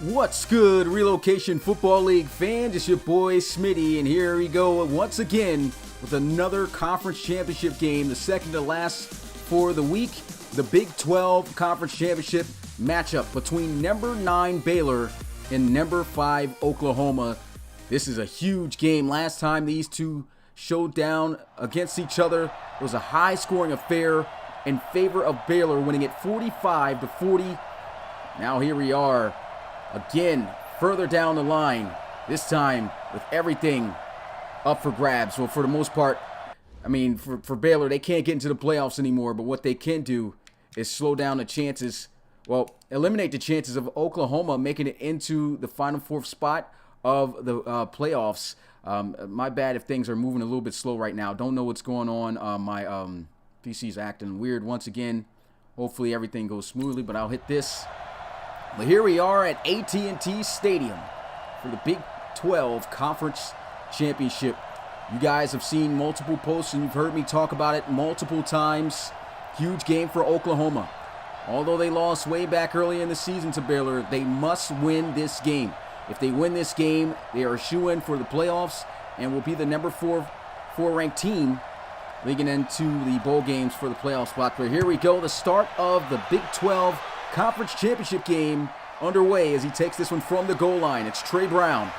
What's good, Relocation Football League fans? It's your boy Smitty, and here we go once again with another conference championship game, the second to last for the week. The Big 12 Conference Championship matchup between number 9 Baylor and number 5 Oklahoma. This is a huge game. Last time these two showed down against each other, it was a high-scoring affair in favor of Baylor, winning it 45-40. Now here we are. Again, further down the line, this time with everything up for grabs. Well, for the most part, I mean, for Baylor, they can't get into the playoffs anymore, but what they can do is slow down the chances, well, eliminate the chances of Oklahoma making it into the Final Four spot of the playoffs. My bad if things are moving a little bit slow right now. Don't know what's going on. My PC's acting weird once again. Hopefully everything goes smoothly, but I'll hit this. But here we are at AT&T Stadium for the Big 12 Conference Championship. You guys have seen multiple posts and you've heard me talk about it multiple times. Huge game for Oklahoma. Although they lost way back early in the season to Baylor, they must win this game. If they win this game, they are a shoo-in for the playoffs and will be the number 4 ranked team leading into the bowl games for the playoff spot. But here we go, the start of the Big 12 Conference Championship game underway as he takes this one from the goal line. It's Trey Brown,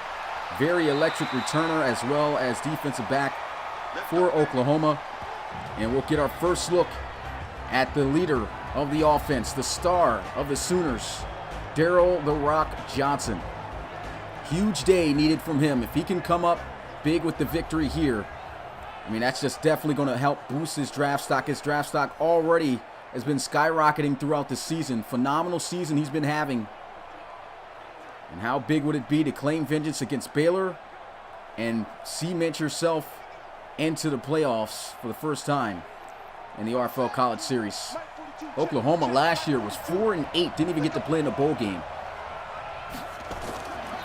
very electric returner as well as defensive back for Oklahoma. And we'll get our first look at the leader of the offense, the star of the Sooners, Daryl "The Rock" Johnson. Huge day needed from him. If he can come up big with the victory here, I mean, that's just definitely going to help boost his draft stock. His draft stock already has been skyrocketing throughout the season. Phenomenal season he's been having. And how big would it be to claim vengeance against Baylor and cement yourself into the playoffs for the first time in the RFL College Series? Oklahoma last year was 4-8, didn't even get to play in a bowl game.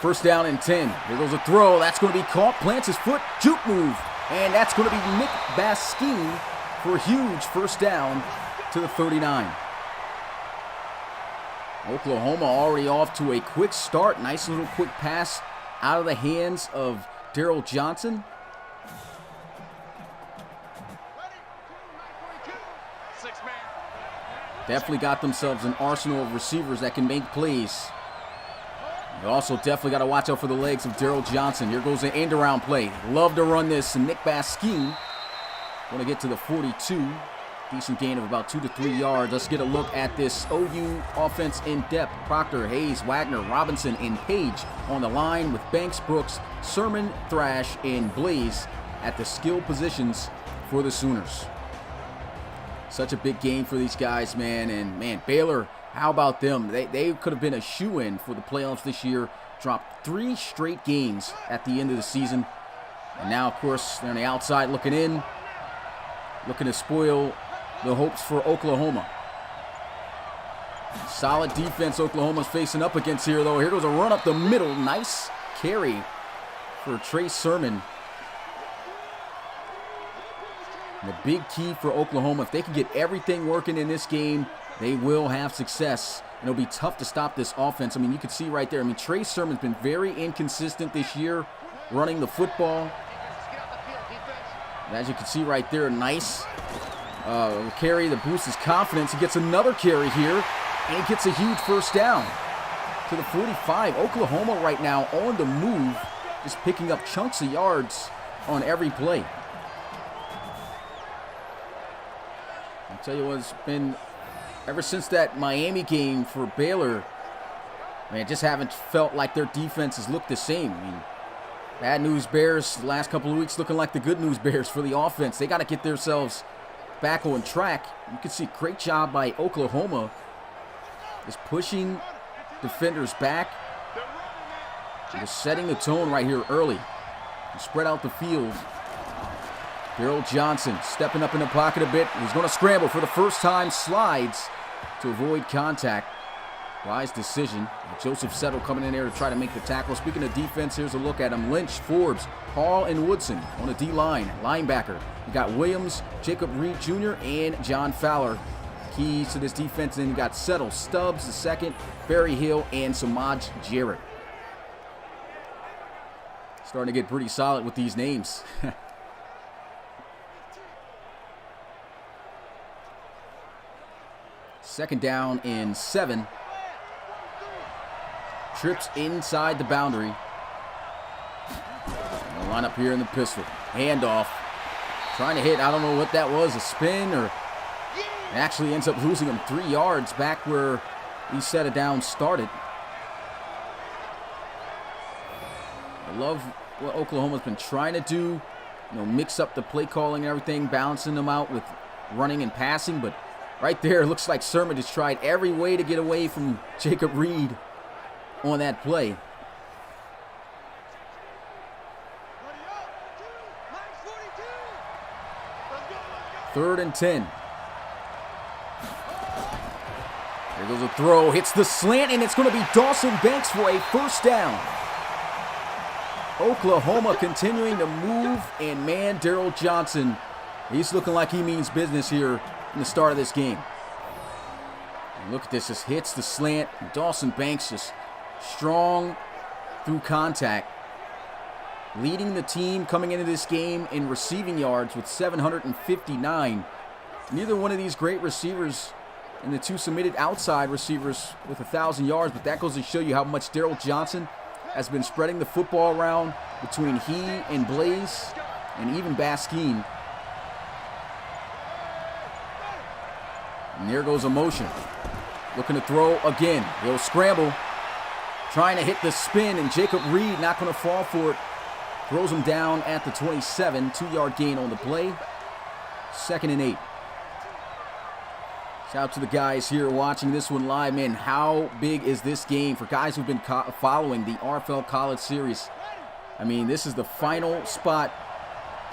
First down and 10. There goes a throw. That's going to be caught. Plants his foot. Juke move. And that's going to be Nick Baskine for a huge first down to the 39. Oklahoma already off to a quick start. Nice little quick pass out of the hands of Daryl Johnson. Definitely got themselves an arsenal of receivers that can make plays. You also definitely got to watch out for the legs of Daryl Johnson. Here goes an end-around play. Love to run this. And Nick Baskine going to get to the 42. Decent gain of about 2 to 3 yards. Let's get a look at this OU offense in depth. Proctor, Hayes, Wagner, Robinson, and Page on the line with Banks, Brooks, Sermon, Thrash, and Blaze at the skill positions for the Sooners. Such a big game for these guys, man. And, man, Baylor, how about them? They could have been a shoo-in for the playoffs this year. Dropped 3 straight games at the end of the season. And now, of course, they're on the outside looking in, looking to spoil the hopes for Oklahoma. Solid defense Oklahoma's facing up against here, though. Here goes a run up the middle. Nice carry for Trey Sermon. And the big key for Oklahoma, if they can get everything working in this game, they will have success. And it'll be tough to stop this offense. I mean, you can see right there. I mean, Trey Sermon's been very inconsistent this year running the football. And as you can see right there, nice carry that boosts his confidence. He gets another carry here and gets a huge first down to the 45. Oklahoma right now on the move, just picking up chunks of yards on every play. I'll tell you what, it's been ever since that Miami game for Baylor, man, just haven't felt like their defense has looked the same. I mean, bad news Bears the last couple of weeks looking like the good news Bears for the offense. They got to get themselves back on track. You can see great job by Oklahoma just pushing defenders back. Just setting the tone right here early. Spread out the field. Daryl Johnson stepping up in the pocket a bit. He's going to scramble for the first time. Slides to avoid contact. Wise decision. Joseph Settle coming in there to try to make the tackle. Speaking of defense, here's a look at them. Lynch, Forbes, Hall, and Woodson on the D-line. Linebacker. You got Williams, Jacob Reed Jr., and John Fowler keys to this defense. And then you got Settle Stubbs the second, Barry Hill, and Samaj Jarrett. Starting to get pretty solid with these names. Second down and 7. Trips inside the boundary. We'll line up here in the pistol. Handoff. Trying to hit, I don't know what that was, a spin, or actually ends up losing him 3 yards back where he set it down started. I love what Oklahoma's been trying to do. Mix up the play calling and everything, balancing them out with running and passing, but right there, it looks like Sermon just tried every way to get away from Jacob Reed on that play. Third and 10. There goes a throw, hits the slant, and it's going to be Dawson Banks for a first down. Oklahoma continuing to move, and man, Daryl Johnson, he's looking like he means business here in the start of this game. And look at this, just hits the slant. Dawson Banks just strong through contact, leading the team coming into this game in receiving yards with 759. Neither one of these great receivers and the two submitted outside receivers with 1,000 yards, but that goes to show you how much Daryl Johnson has been spreading the football around between he and Blaze and even Baskeen. And there goes a motion. Looking to throw again. He'll scramble. Trying to hit the spin, and Jacob Reed not going to fall for it. Throws him down at the 27. 2-yard gain on the play. 2nd and 8. Shout out to the guys here watching this one live. Man, how big is this game for guys who've been following the RFL College Series? I mean, this is the final spot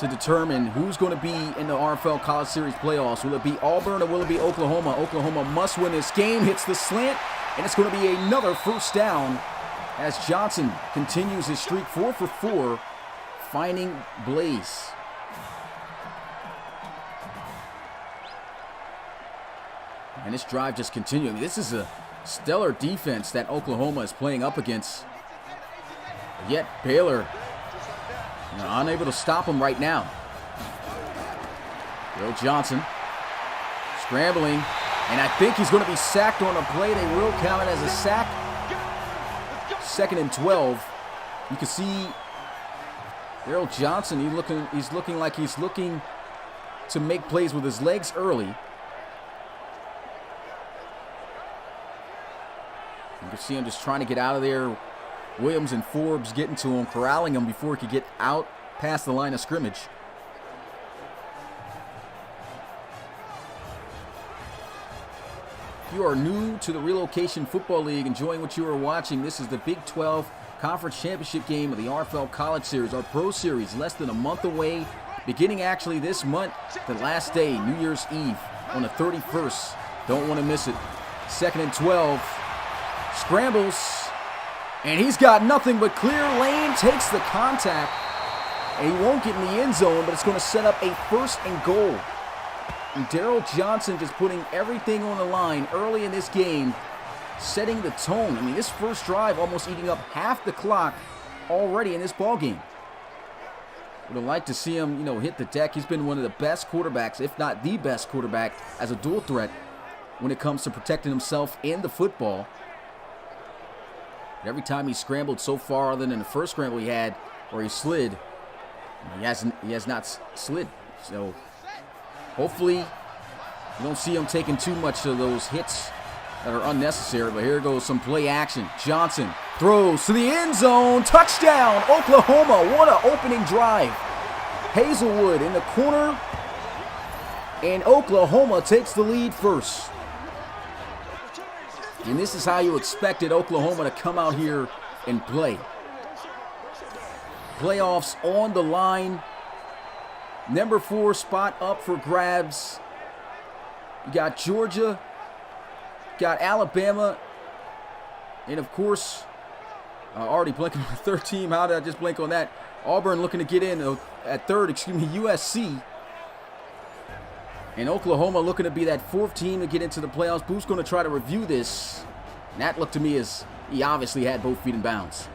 to determine who's going to be in the RFL College Series playoffs. Will it be Auburn or will it be Oklahoma? Oklahoma must win this game. Hits the slant, and it's going to be another first down as Johnson continues his streak 4 for 4, finding Blaze. And this drive just continuing. This is a stellar defense that Oklahoma is playing up against. Yet Baylor unable to stop him right now. Will Johnson scrambling, and I think he's going to be sacked on a play. They will count it as a sack. 2nd and 12. You can see Daryl Johnson. He's looking like he's looking to make plays with his legs early. You can see him just trying to get out of there. Williams and Forbes getting to him, corralling him before he could get out past the line of scrimmage. If you are new to the Relocation Football League, enjoying what you are watching, this is the Big 12 Conference Championship game of the RFL College Series, our Pro Series, less than a month away, beginning actually this month, the last day, New Year's Eve, on the 31st. Don't want to miss it. 2nd and 12. Scrambles, and he's got nothing but clear lane, takes the contact, and he won't get in the end zone, but it's going to set up a 1st and goal. And Daryl Johnson just putting everything on the line early in this game, setting the tone. I mean, this first drive almost eating up half the clock already in this ball game. Would have liked to see him, hit the deck. He's been one of the best quarterbacks, if not the best quarterback, as a dual threat when it comes to protecting himself and the football. Every time he scrambled so far, other than the first scramble he had, where he slid, he has not slid. So hopefully you don't see him taking too much of those hits that are unnecessary. But here goes some play action. Johnson throws to the end zone. Touchdown, Oklahoma. What an opening drive. Hazelwood in the corner, and Oklahoma takes the lead first. And this is how you expected Oklahoma to come out here and play. Playoffs on the line. Number 4 spot up for grabs. You got Georgia, got Alabama, and of course, already blinking on the 3rd team. How did I just blink on that? Auburn looking to get in at 3rd, USC. And Oklahoma looking to be that fourth team to get into the playoffs. Booth's going to try to review this. And that looked to me as he obviously had both feet in bounds.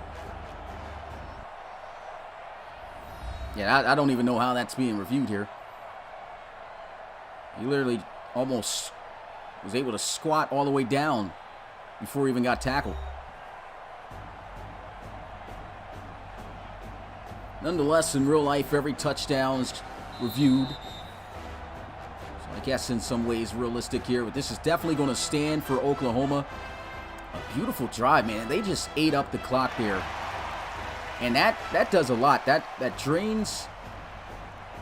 Yeah, I don't even know how that's being reviewed here. He literally almost was able to squat all the way down before he even got tackled. Nonetheless, in real life, every touchdown is reviewed. So I guess in some ways realistic here, but this is definitely going to stand for Oklahoma. A beautiful drive, man. They just ate up the clock there. And that does a lot. That drains,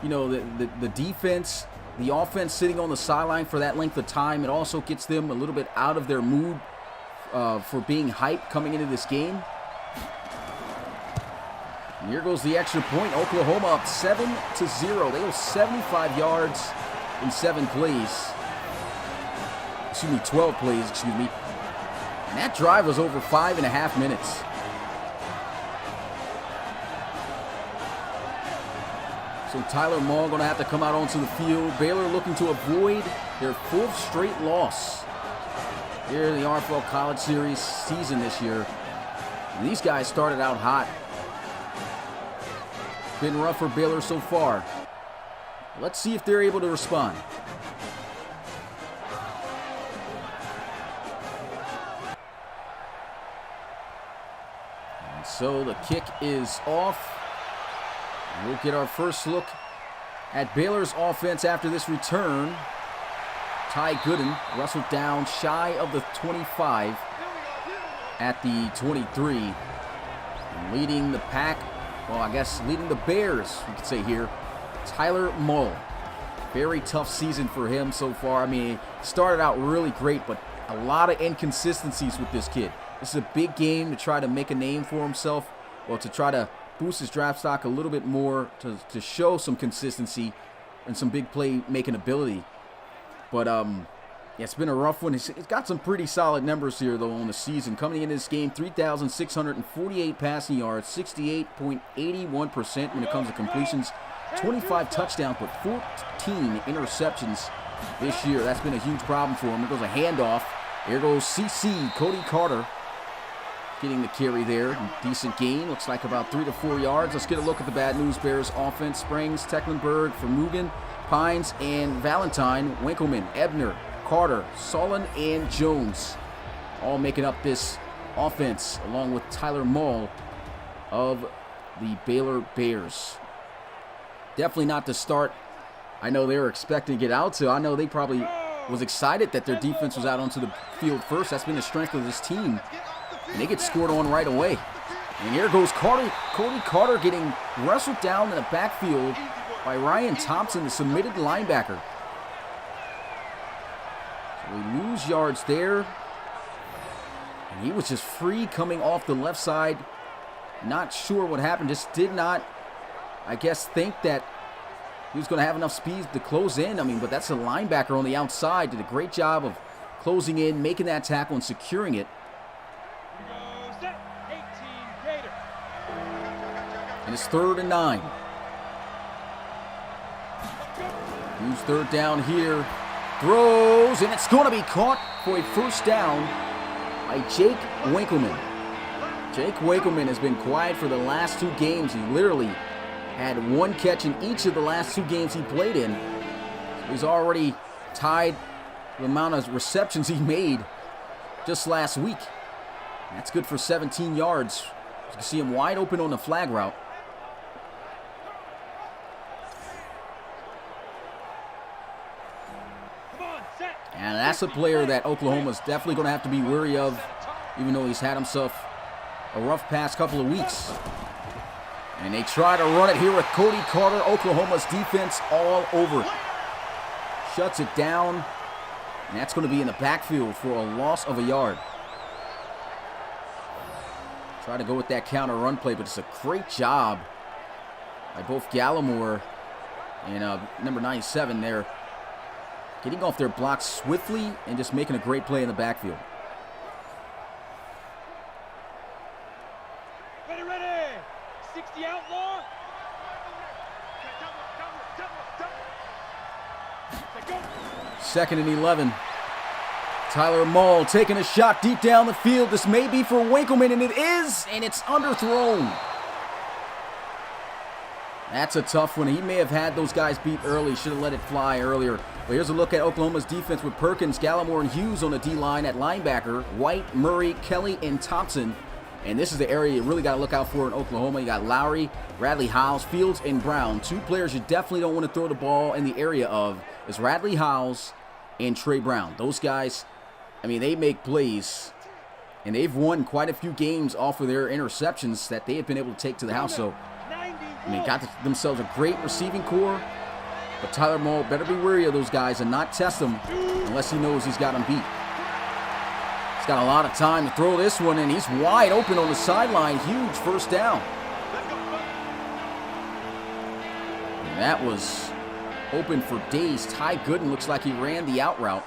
you know, the defense, the offense sitting on the sideline for that length of time. It also gets them a little bit out of their mood for being hyped coming into this game. And here goes the extra point. Oklahoma up 7-0. They go 75 yards in 7 plays. Excuse me, 12 plays, excuse me. And that drive was over 5.5 minutes. So Tyler Maul going to have to come out onto the field. Baylor looking to avoid their 4th straight loss here in the RFL College Series season this year. And these guys started out hot. Been rough for Baylor so far. Let's see if they're able to respond. And so the kick is off. We'll get our first look at Baylor's offense after this return. Ty Gooden wrestled down shy of the 25 at the 23. And leading the pack, well, I guess leading the Bears, we could say here, Tyler Maul. Very tough season for him so far. I mean, it started out really great, but a lot of inconsistencies with this kid. This is a big game to try to make a name for himself, or to try to boost his draft stock a little bit more, to show some consistency and some big play making ability. But yeah, it's been a rough one. He's got some pretty solid numbers here though on the season. Coming into this game, 3,648 passing yards, 68.81% when it comes to completions, 25 touchdowns, but 14 interceptions this year. That's been a huge problem for him. There goes a handoff. Here goes CC, Cody Carter, getting the carry there. Decent gain. Looks like about 3 to 4 yards. Let's get a look at the Bad News Bears offense. Springs, Tecklenburg, Vermeugen, Pines, and Valentine, Winkleman, Ebner, Carter, Solon, and Jones. All making up this offense, along with Tyler Maul of the Baylor Bears. Definitely not the start I know they were expecting to get out to. I know they probably was excited that their defense was out onto the field first. That's been the strength of this team. And they get scored on right away. And here goes Cody Carter getting wrestled down in the backfield by Ryan Thompson, the submitted linebacker. So we lose yards there. And he was just free coming off the left side. Not sure what happened. Just did not, I guess, think that he was going to have enough speed to close in. I mean, but that's a linebacker on the outside. Did a great job of closing in, making that tackle, and securing it. And it's 3rd and 9. Use 3rd down here. Throws, and it's going to be caught for a first down by Jake Winkleman. Jake Winkleman has been quiet for the last 2 games. He literally had 1 catch in each of the last 2 games he played in. So he's already tied the amount of receptions he made just last week. And that's good for 17 yards. You can see him wide open on the flag route. And that's a player that Oklahoma's definitely going to have to be wary of, even though he's had himself a rough past couple of weeks. And they try to run it here with Cody Carter. Oklahoma's defense all over. Shuts it down. And that's going to be in the backfield for a loss of a yard. Try to go with that counter run play, but it's a great job by both Gallimore and number 97 there, getting off their block swiftly and just making a great play in the backfield. Ready. 60 outlaw. 2nd and 11. Tyler Mull taking a shot deep down the field. This may be for Winkleman, and it is, and it's underthrown. That's a tough one. He may have had those guys beat early. Should have let it fly earlier. But here's a look at Oklahoma's defense with Perkins, Gallimore, and Hughes on the D-line at linebacker. White, Murray, Kelly, and Thompson. And this is the area you really got to look out for in Oklahoma. You got Lowry, Radley Howes, Fields, and Brown. Two players you definitely don't want to throw the ball in the area of is Radley Howes and Trey Brown. Those guys, I mean, they make plays. And they've won quite a few games off of their interceptions that they have been able to take to the house. So, I mean, got themselves a great receiving core. But Tyler Mull better be wary of those guys and not test them unless he knows he's got them beat. He's got a lot of time to throw this one, and he's wide open on the sideline. Huge first down. And that was open for days. Ty Gooden looks like he ran the out route.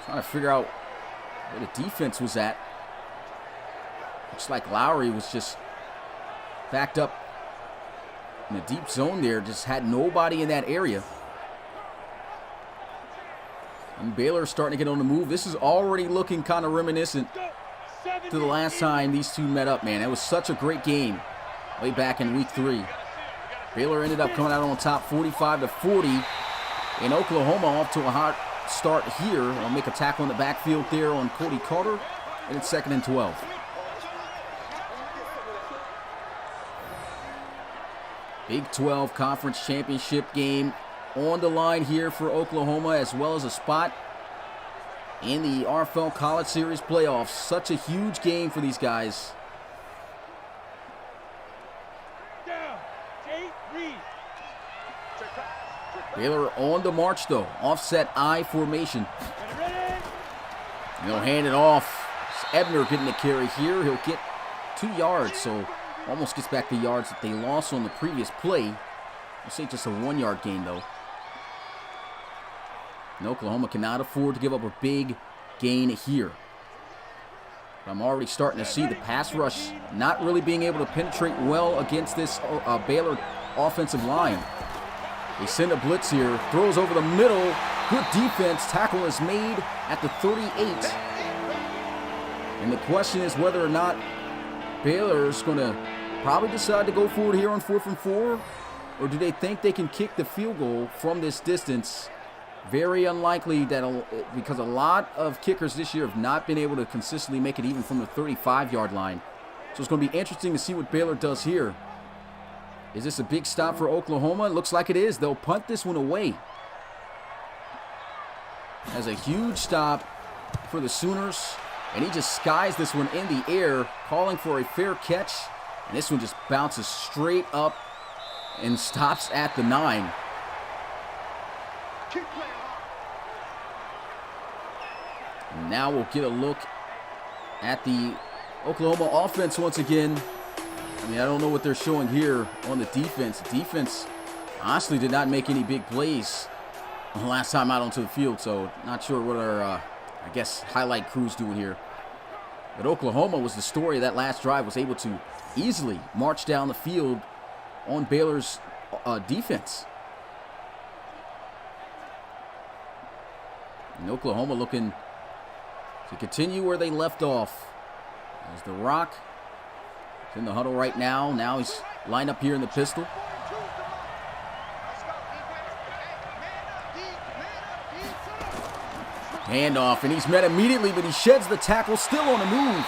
Trying to figure out where the defense was at. Looks like Lowry was just backed up in a deep zone there. Just had nobody in that area. And Baylor starting to get on the move. This is already looking kind of reminiscent to the last time these two met up, man. It was such a great game way back in week 3. Baylor ended up coming out on top 45-40. And Oklahoma off to a hot start here. I'll make a tackle in the backfield there on Cody Carter. And it's 2nd and 12. Big 12 Conference Championship game on the line here for Oklahoma, as well as a spot in the RFL College Series playoffs. Such a huge game for these guys. Baylor on the march, though. Offset I formation. They'll hand it off. Ebner getting the carry here. He'll get 2 yards, so almost gets back the yards that they lost on the previous play. We'll say just a 1-yard gain, though. And Oklahoma cannot afford to give up a big gain here. But I'm already starting to see the pass rush not really being able to penetrate well against this Baylor offensive line. They send a blitz here, throws over the middle. Good defense. Tackle is made at the 38. And the question is whether or not Baylor's going to probably decide to go forward here on 4th and 4, or do they think they can kick the field goal from this distance? Very unlikely that, because a lot of kickers this year have not been able to consistently make it even from the 35-yard line. So it's going to be interesting to see what Baylor does here. Is this a big stop for Oklahoma? It looks like it is. They'll punt this one away. As a huge stop for the Sooners. And he just skies this one in the air, calling for a fair catch. And this one just bounces straight up and stops at the 9. And now we'll get a look at the Oklahoma offense once again. I mean, I don't know what they're showing here on the defense. The defense honestly did not make any big plays the last time out onto the field, so not sure what our, I guess, highlight crew's doing here. But Oklahoma was the story of that last drive, was able to easily march down the field on Baylor's defense. And Oklahoma looking to continue where they left off. There's the Rock. He's in the huddle right now. Now he's lined up here in the pistol. Handoff, and he's met immediately, but he sheds the tackle, still on the move.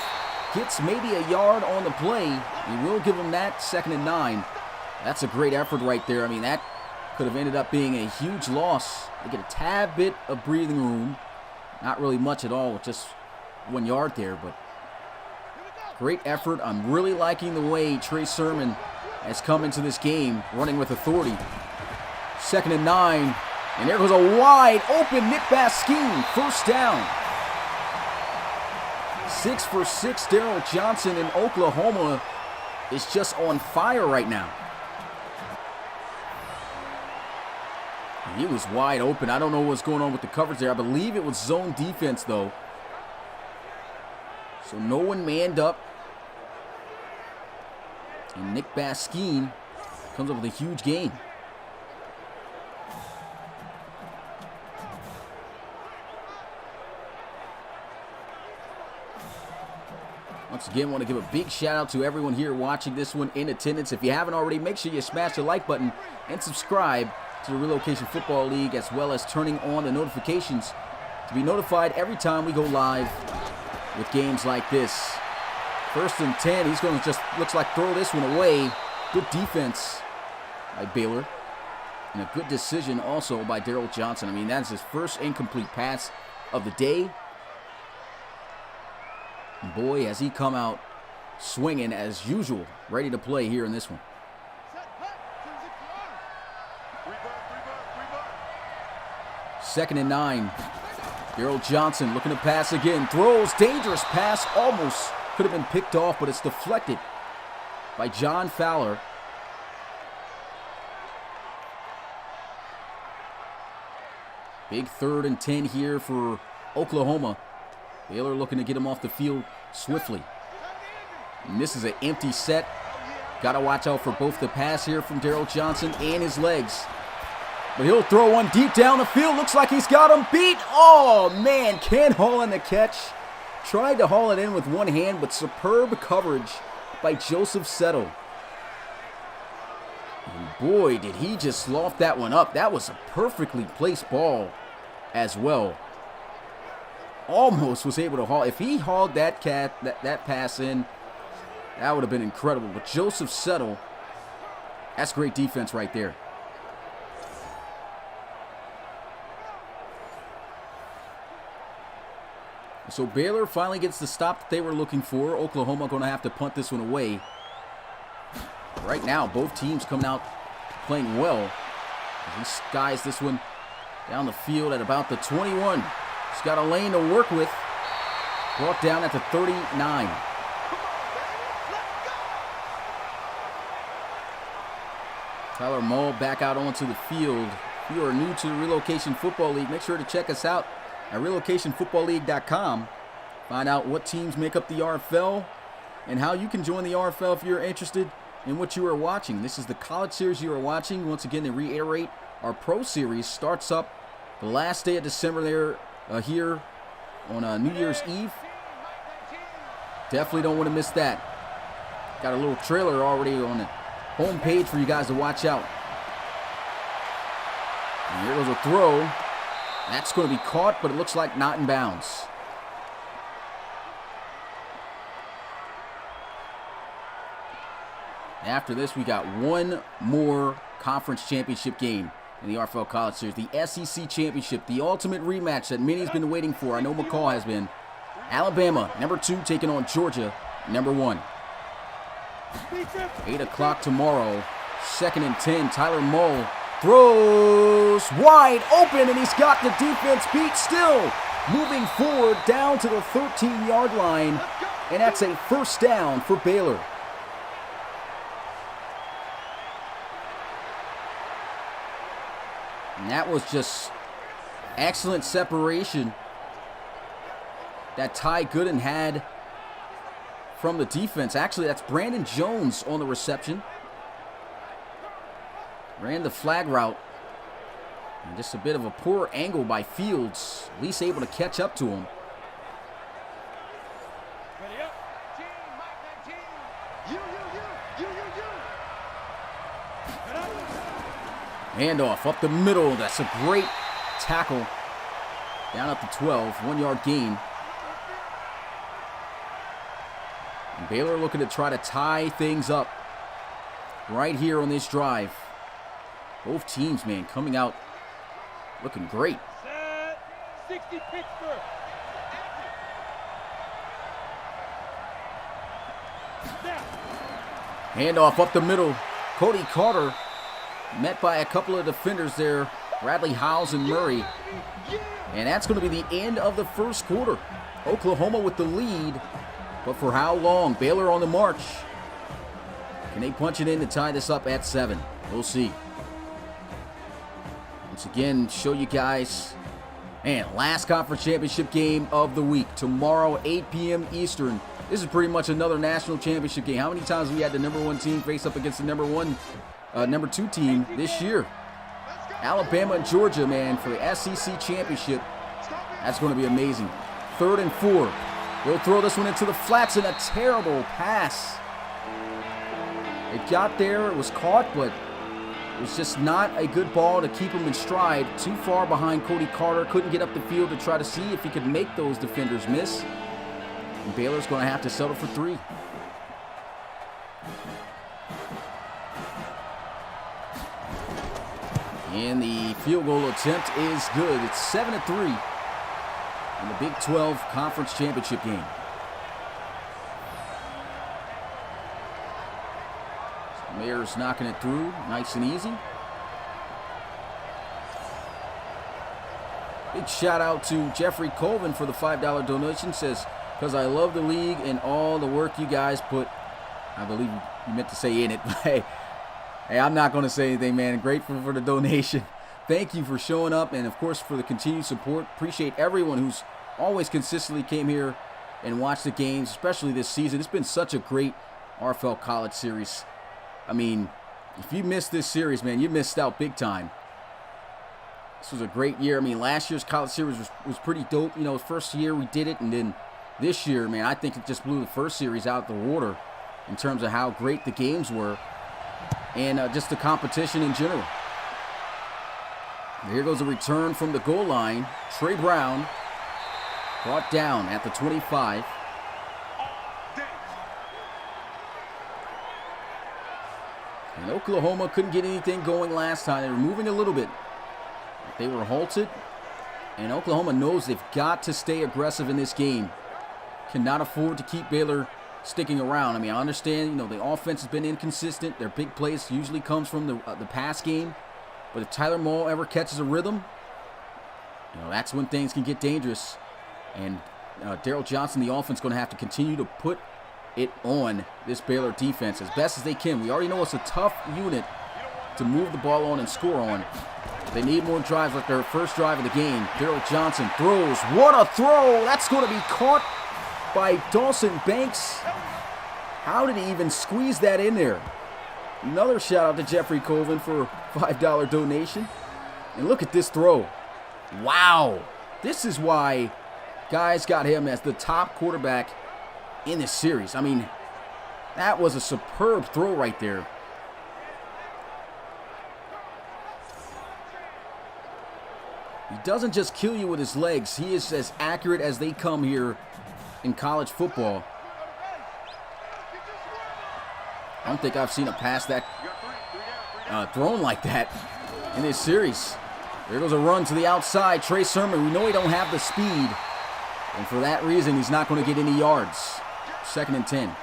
Gets maybe a yard on the play. He will give him that, 2nd and 9. That's a great effort right there. I mean, that could have ended up being a huge loss. They get a tad bit of breathing room. Not really much at all with just 1 yard there, but great effort. I'm really liking the way Trey Sermon has come into this game, running with authority. 2nd and 9. And there goes a wide open Nick Baskine. First down. 6 for 6. Daryl Johnson in Oklahoma is just on fire right now. He was wide open. I don't know what's going on with the coverage there. I believe it was zone defense, though. So no one manned up. And Nick Baskine comes up with a huge gain. Once again, want to give a big shout out to everyone here watching this one in attendance. If you haven't already, make sure you smash the like button and subscribe to the Relocation Football League, as well as turning on the notifications to be notified every time we go live with games like this. 1st and 10, he's going to just, looks like, throw this one away. Good defense by Baylor. And a good decision also by Daryl Johnson. I mean, that's his first incomplete pass of the day. And boy, has he come out swinging as usual, ready to play here in this one. 2nd and 9. Daryl Johnson looking to pass again. Throws, dangerous pass, almost could have been picked off, but it's deflected by John Fowler. Big 3rd and 10 here for Oklahoma. Baylor looking to get him off the field swiftly. And this is an empty set. Got to watch out for both the pass here from Daryl Johnson and his legs. But he'll throw one deep down the field. Looks like he's got him beat. Oh, man. Can't haul in the catch. Tried to haul it in with one hand, but superb coverage by Joseph Settle. And boy, did he just slough that one up. That was a perfectly placed ball as well. Almost was able to haul. If he hauled that pass in, that would have been incredible. But Joseph Settle, that's great defense right there. So Baylor finally gets the stop that they were looking for. Oklahoma going to have to punt this one away. Right now, both teams coming out playing well. He skies this one down the field at about the 21. He's got a lane to work with. Brought down at the 39. Tyler Mull back out onto the field. If you are new to the Relocation Football League, make sure to check us out at relocationfootballleague.com. Find out what teams make up the RFL and how you can join the RFL if you're interested in what you are watching. This is the college series you are watching. Once again, to reiterate, our pro series starts up the last day of December there here on New Year's Eve. Definitely don't want to miss that. Got a little trailer already on the home page for you guys to watch out. And here goes a throw. That's going to be caught, but it looks like not in bounds. After this, we got one more conference championship game in the RFL College Series. The SEC Championship, the ultimate rematch that many has been waiting for. I know McCall has been. Alabama, number 2, taking on Georgia, number 1. 8 o'clock tomorrow. 2nd and 10. Tyler Mull throws wide open, and he's got the defense beat still. Moving forward down to the 13-yard line, and that's a first down for Baylor. And that was just excellent separation that Ty Gooden had from the defense. Actually, that's Brandon Jones on the reception. Ran the flag route. And just a bit of a poor angle by Fields. At least able to catch up to him. Handoff up the middle. That's a great tackle. Down at the 12. 1-yard gain. And Baylor looking to try to tie things up right here on this drive. Both teams, man, coming out looking great. 60 Pittsburgh. Handoff up the middle. Cody Carter met by a couple of defenders there. Bradley Howes and Murray. And that's going to be the end of the first quarter. Oklahoma with the lead. But for how long? Baylor on the march. Can they punch it in to tie this up at 7? We'll see. Once again, show you guys, man, last conference championship game of the week. Tomorrow, 8 p.m. Eastern. This is pretty much another national championship game. How many times have we had the number 1 team face up against the number 2 team this year? Alabama and Georgia, man, for the SEC championship. That's going to be amazing. 3rd and 4. He'll throw this one into the flats, and a terrible pass. It got there, it was caught, but it was just not a good ball to keep him in stride. Too far behind Cody Carter, couldn't get up the field to try to see if he could make those defenders miss. And Baylor's going to have to settle for 3. And the field goal attempt is good. It's 7-3 in the Big 12 Conference Championship game. So Mayer's knocking it through, nice and easy. Big shout out to Jeffrey Colvin for the $5 donation. Says, because I love the league and all the work you guys put, I believe you meant to say in it. Hey, I'm not going to say anything, man. Grateful for the donation. Thank you for showing up and, of course, for the continued support. Appreciate everyone who's always consistently came here and watched the games, especially this season. It's been such a great RFL college series. I mean, if you missed this series, man, you missed out big time. This was a great year. I mean, last year's college series was pretty dope. You know, first year we did it, and then this year, man, I think it just blew the first series out the water in terms of how great the games were. And just the competition in general. Here goes a return from the goal line. Trey Brown brought down at the 25. And Oklahoma couldn't get anything going last time. They were moving a little bit. They were halted. And Oklahoma knows they've got to stay aggressive in this game. Cannot afford to keep Baylor sticking around. I mean, I understand, you know, the offense has been inconsistent. Their big plays usually comes from the pass game. But if Tyler Maul ever catches a rhythm, you know, that's when things can get dangerous. And Daryl Johnson, the offense, going to have to continue to put it on this Baylor defense as best as they can. We already know it's a tough unit to move the ball on and score on. They need more drives like their first drive of the game. Daryl Johnson throws. What a throw! That's going to be caught by Dawson Banks. How did he even squeeze that in there? Another shout out to Jeffrey Colvin for a $5 donation. And look at this throw. Wow. This is why guys got him as the top quarterback in this series. I mean, that was a superb throw right there. He doesn't just kill you with his legs. He is as accurate as they come here in college football. I don't think I've seen a pass that thrown like that in this series. There goes a run to the outside. Trey Sermon, we know he don't have the speed. And for that reason, he's not going to get any yards. 2nd and 10.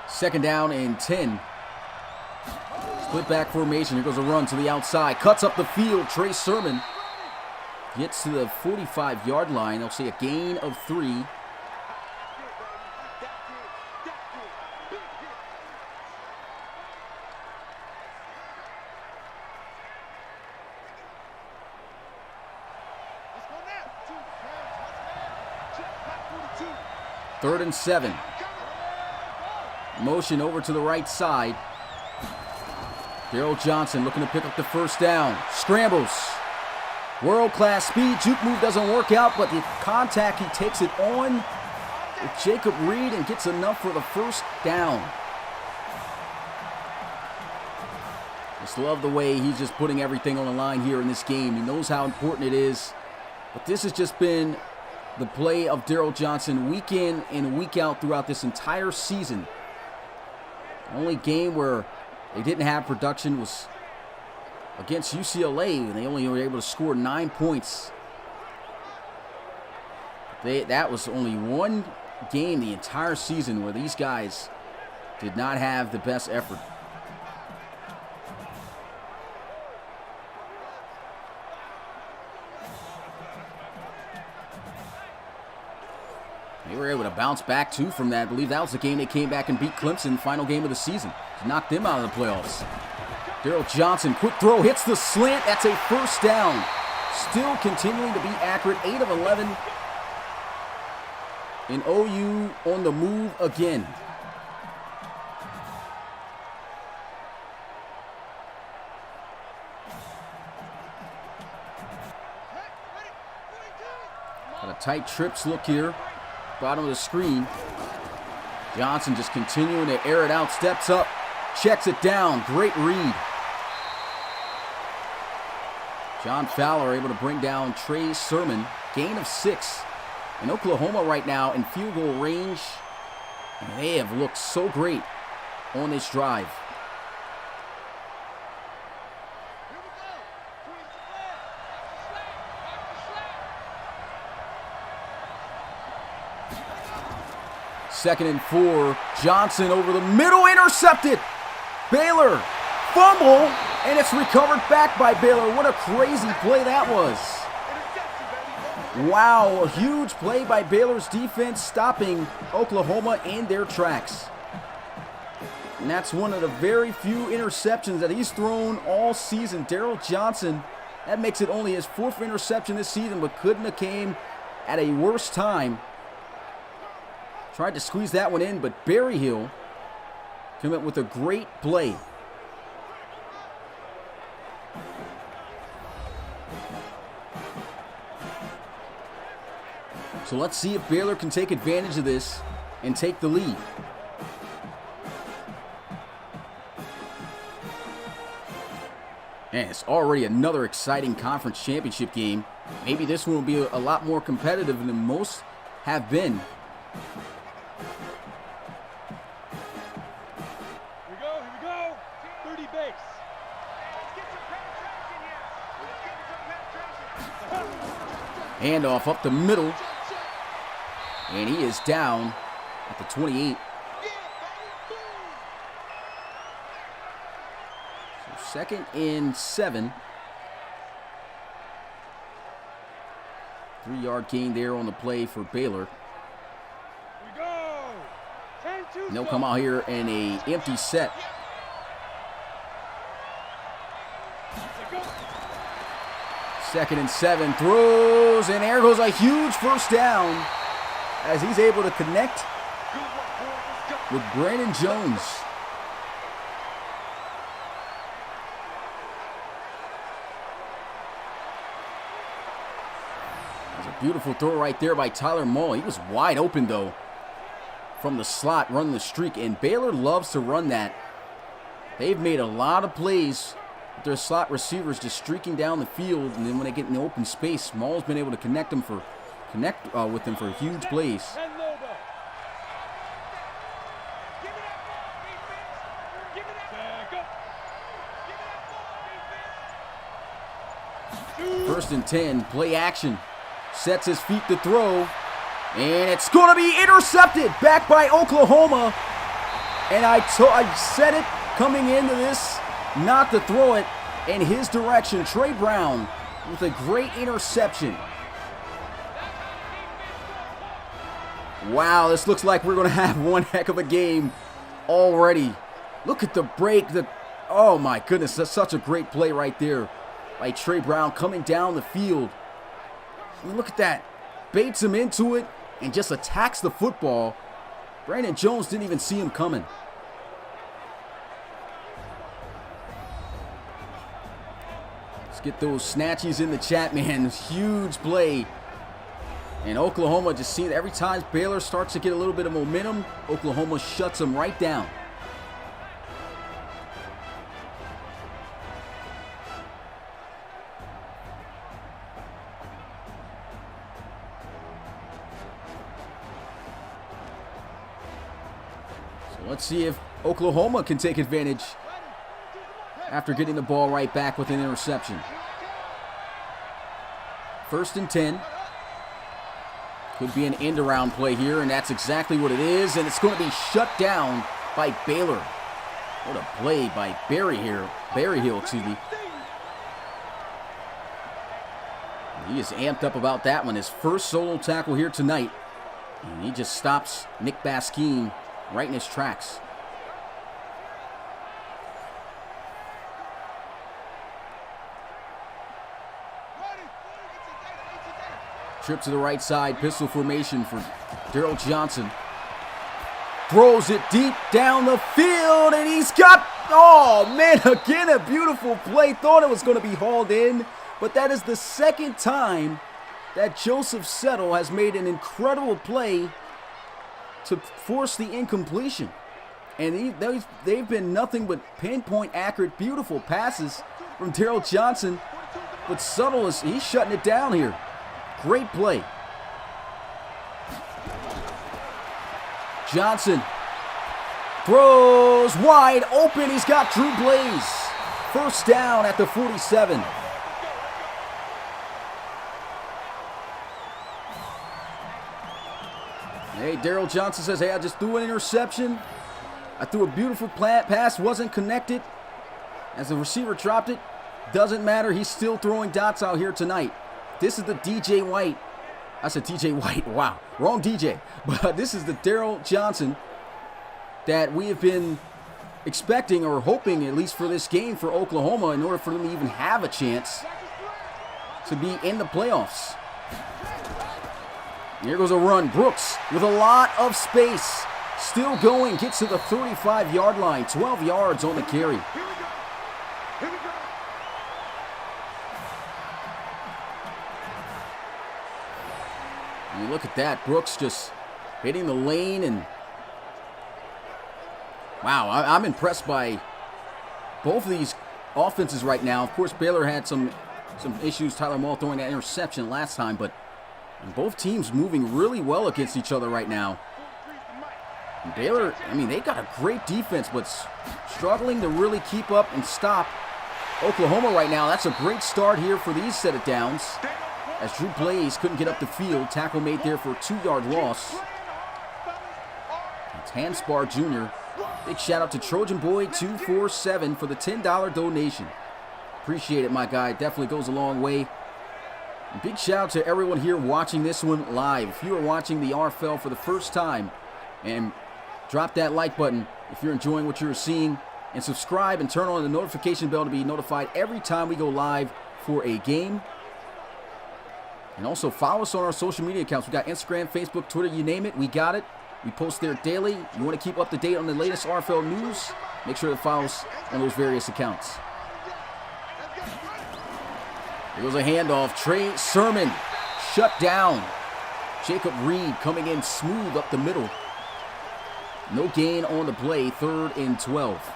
Second down and 10. Split back formation. Here goes a run to the outside. Cuts up the field. Trey Sermon gets to the 45-yard line. They'll see a gain of 3. Third and 7. Motion over to the right side. Daryl Johnson looking to pick up the first down. Scrambles. World-class speed. Juke move doesn't work out, but the contact, he takes it on with Jacob Reed and gets enough for the first down. Just love the way he's just putting everything on the line here in this game. He knows how important it is. But this has just been the play of Daryl Johnson week in and week out throughout this entire season. The only game where they didn't have production was against UCLA, and they only were able to score 9 points. That was only one game the entire season where these guys did not have the best effort. They were able to bounce back, too, from that. I believe that was the game they came back and beat Clemson, final game of the season, to knock them out of the playoffs. Daryl Johnson, quick throw, hits the slant. That's a first down. Still continuing to be accurate, 8 of 11. And OU on the move again. Got a tight trips look here. Bottom of the screen. Johnson just continuing to air it out. Steps up. Checks it down. Great read. John Fowler able to bring down Trey Sermon. Gain of 6. And Oklahoma right now in field goal range. And they have looked so great on this drive. Second and 4. Johnson over the middle. Intercepted. Baylor. Fumble. And it's recovered back by Baylor. What a crazy play that was. Wow. A huge play by Baylor's defense, stopping Oklahoma in their tracks. And that's one of the very few interceptions that he's thrown all season. Darrell Johnson, that makes it only his 4th interception this season, but couldn't have came at a worse time. Tried to squeeze that one in, but Berryhill came up with a great play. So let's see if Baylor can take advantage of this and take the lead. And it's already another exciting conference championship game. Maybe this one will be a lot more competitive than most have been. Here we go. 30 base. Handoff up the middle. And he is down at the 28. So 2nd and 7. 3-yard gain there on the play for Baylor. And they'll come out here in an empty set. Second and 7, throws, and there goes a huge first down as he's able to connect with Brandon Jones. That's a beautiful throw right there by Tyler Mull. He was wide open, though, from the slot, running the streak, and Baylor loves to run that. They've made a lot of plays with their slot receivers just streaking down the field, and then when they get in the open space, Mull's been able to connect with them for huge plays. First and 10, play action. Sets his feet to throw. And it's going to be intercepted back by Oklahoma. And I said it coming into this, not to throw it in his direction. Trey Brown with a great interception. Wow, this looks like we're going to have one heck of a game already. Look at the break. Oh my goodness, that's such a great play right there by Trey Brown coming down the field. I mean, look at that. Baits him into it and just attacks the football. Brandon Jones didn't even see him coming. Let's get those snatchies in the chat, man. Huge play. And Oklahoma just seems every time Baylor starts to get a little bit of momentum, Oklahoma shuts them right down. Let's see if Oklahoma can take advantage after getting the ball right back with an interception. First and 10. Could be an end-around play here, and that's exactly what it is. And it's going to be shut down by Baylor. What a play by Berryhill, excuse me. He is amped up about that one. His first solo tackle here tonight. And he just stops Nick Baskeen right in his tracks. Trip to the right side, pistol formation for Daryl Johnson throws it deep down the field, and he's got, oh man, again a beautiful play. Thought it was going to be hauled in, but that is the second time that Joseph Settle has made an incredible play to force the incompletion. And they've been nothing but pinpoint accurate, beautiful passes from Daryl Johnson. But Settle he's shutting it down here. Great play. Johnson throws wide open. He's got Drew Blaze. First down at the 47. Hey, Daryl Johnson says, hey, I just threw an interception. I threw a beautiful pass, wasn't connected. As the receiver dropped it, doesn't matter. He's still throwing dots out here tonight. This is the DJ White. I said DJ White. Wow, wrong DJ. But this is the Daryl Johnson that we have been expecting or hoping, at least for this game for Oklahoma, in order for them to even have a chance to be in the playoffs. Here goes a run. Brooks with a lot of space. Still going. Gets to the 35-yard line. 12 yards on the carry. And you look at that. Brooks just hitting the lane. And wow, I'm impressed by both of these offenses right now. Of course, Baylor had some issues. Tyler Maul throwing that interception last time, but both teams moving really well against each other right now. And Baylor, I mean, they got a great defense, but struggling to really keep up and stop Oklahoma right now. That's a great start here for these set of downs. As Drew Blaze couldn't get up the field. Tackle made there for a 2-yard loss. It's Hanspar Jr. Big shout out to Trojan Boy 247 for the $10 donation. Appreciate it, my guy. Definitely goes a long way. And big shout out to everyone here watching this one live. If you are watching the RFL for the first time, and drop that like button if you're enjoying what you're seeing, and subscribe and turn on the notification bell to be notified every time we go live for a game. And also follow us on our social media accounts. We got Instagram, Facebook, Twitter, you name it, we got it. We post there daily. You want to keep up to date on the latest RFL news? Make sure to follow us on those various accounts. There was a handoff. Trey Sermon shut down. Jacob Reed coming in smooth up the middle. No gain on the play. 3rd and 12.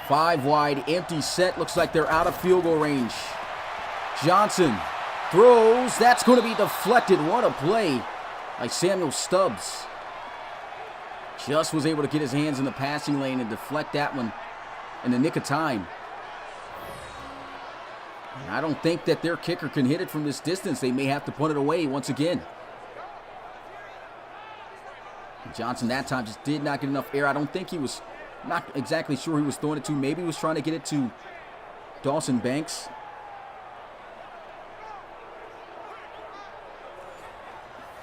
Five wide, empty set. Looks like they're out of field goal range. Johnson throws. That's going to be deflected. What a play by Samuel Stubbs. Just was able to get his hands in the passing lane and deflect that one in the nick of time. And I don't think that their kicker can hit it from this distance. They may have to punt it away once again. Johnson that time just did not get enough air. I don't think he was, not exactly sure he was throwing it to. Maybe he was trying to get it to Dawson Banks.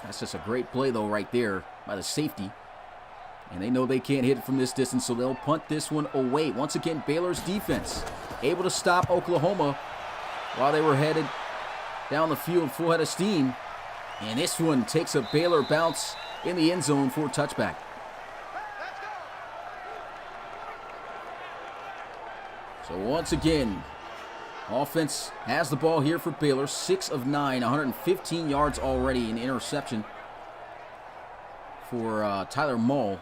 That's just a great play, though, right there by the safety. And they know they can't hit it from this distance, so they'll punt this one away. Once again, Baylor's defense able to stop Oklahoma while they were headed down the field full head of steam. And this one takes a Baylor bounce in the end zone for a touchback. So once again, offense has the ball here for Baylor. 6 of 9, 115 yards already. An interception for Tyler Maul.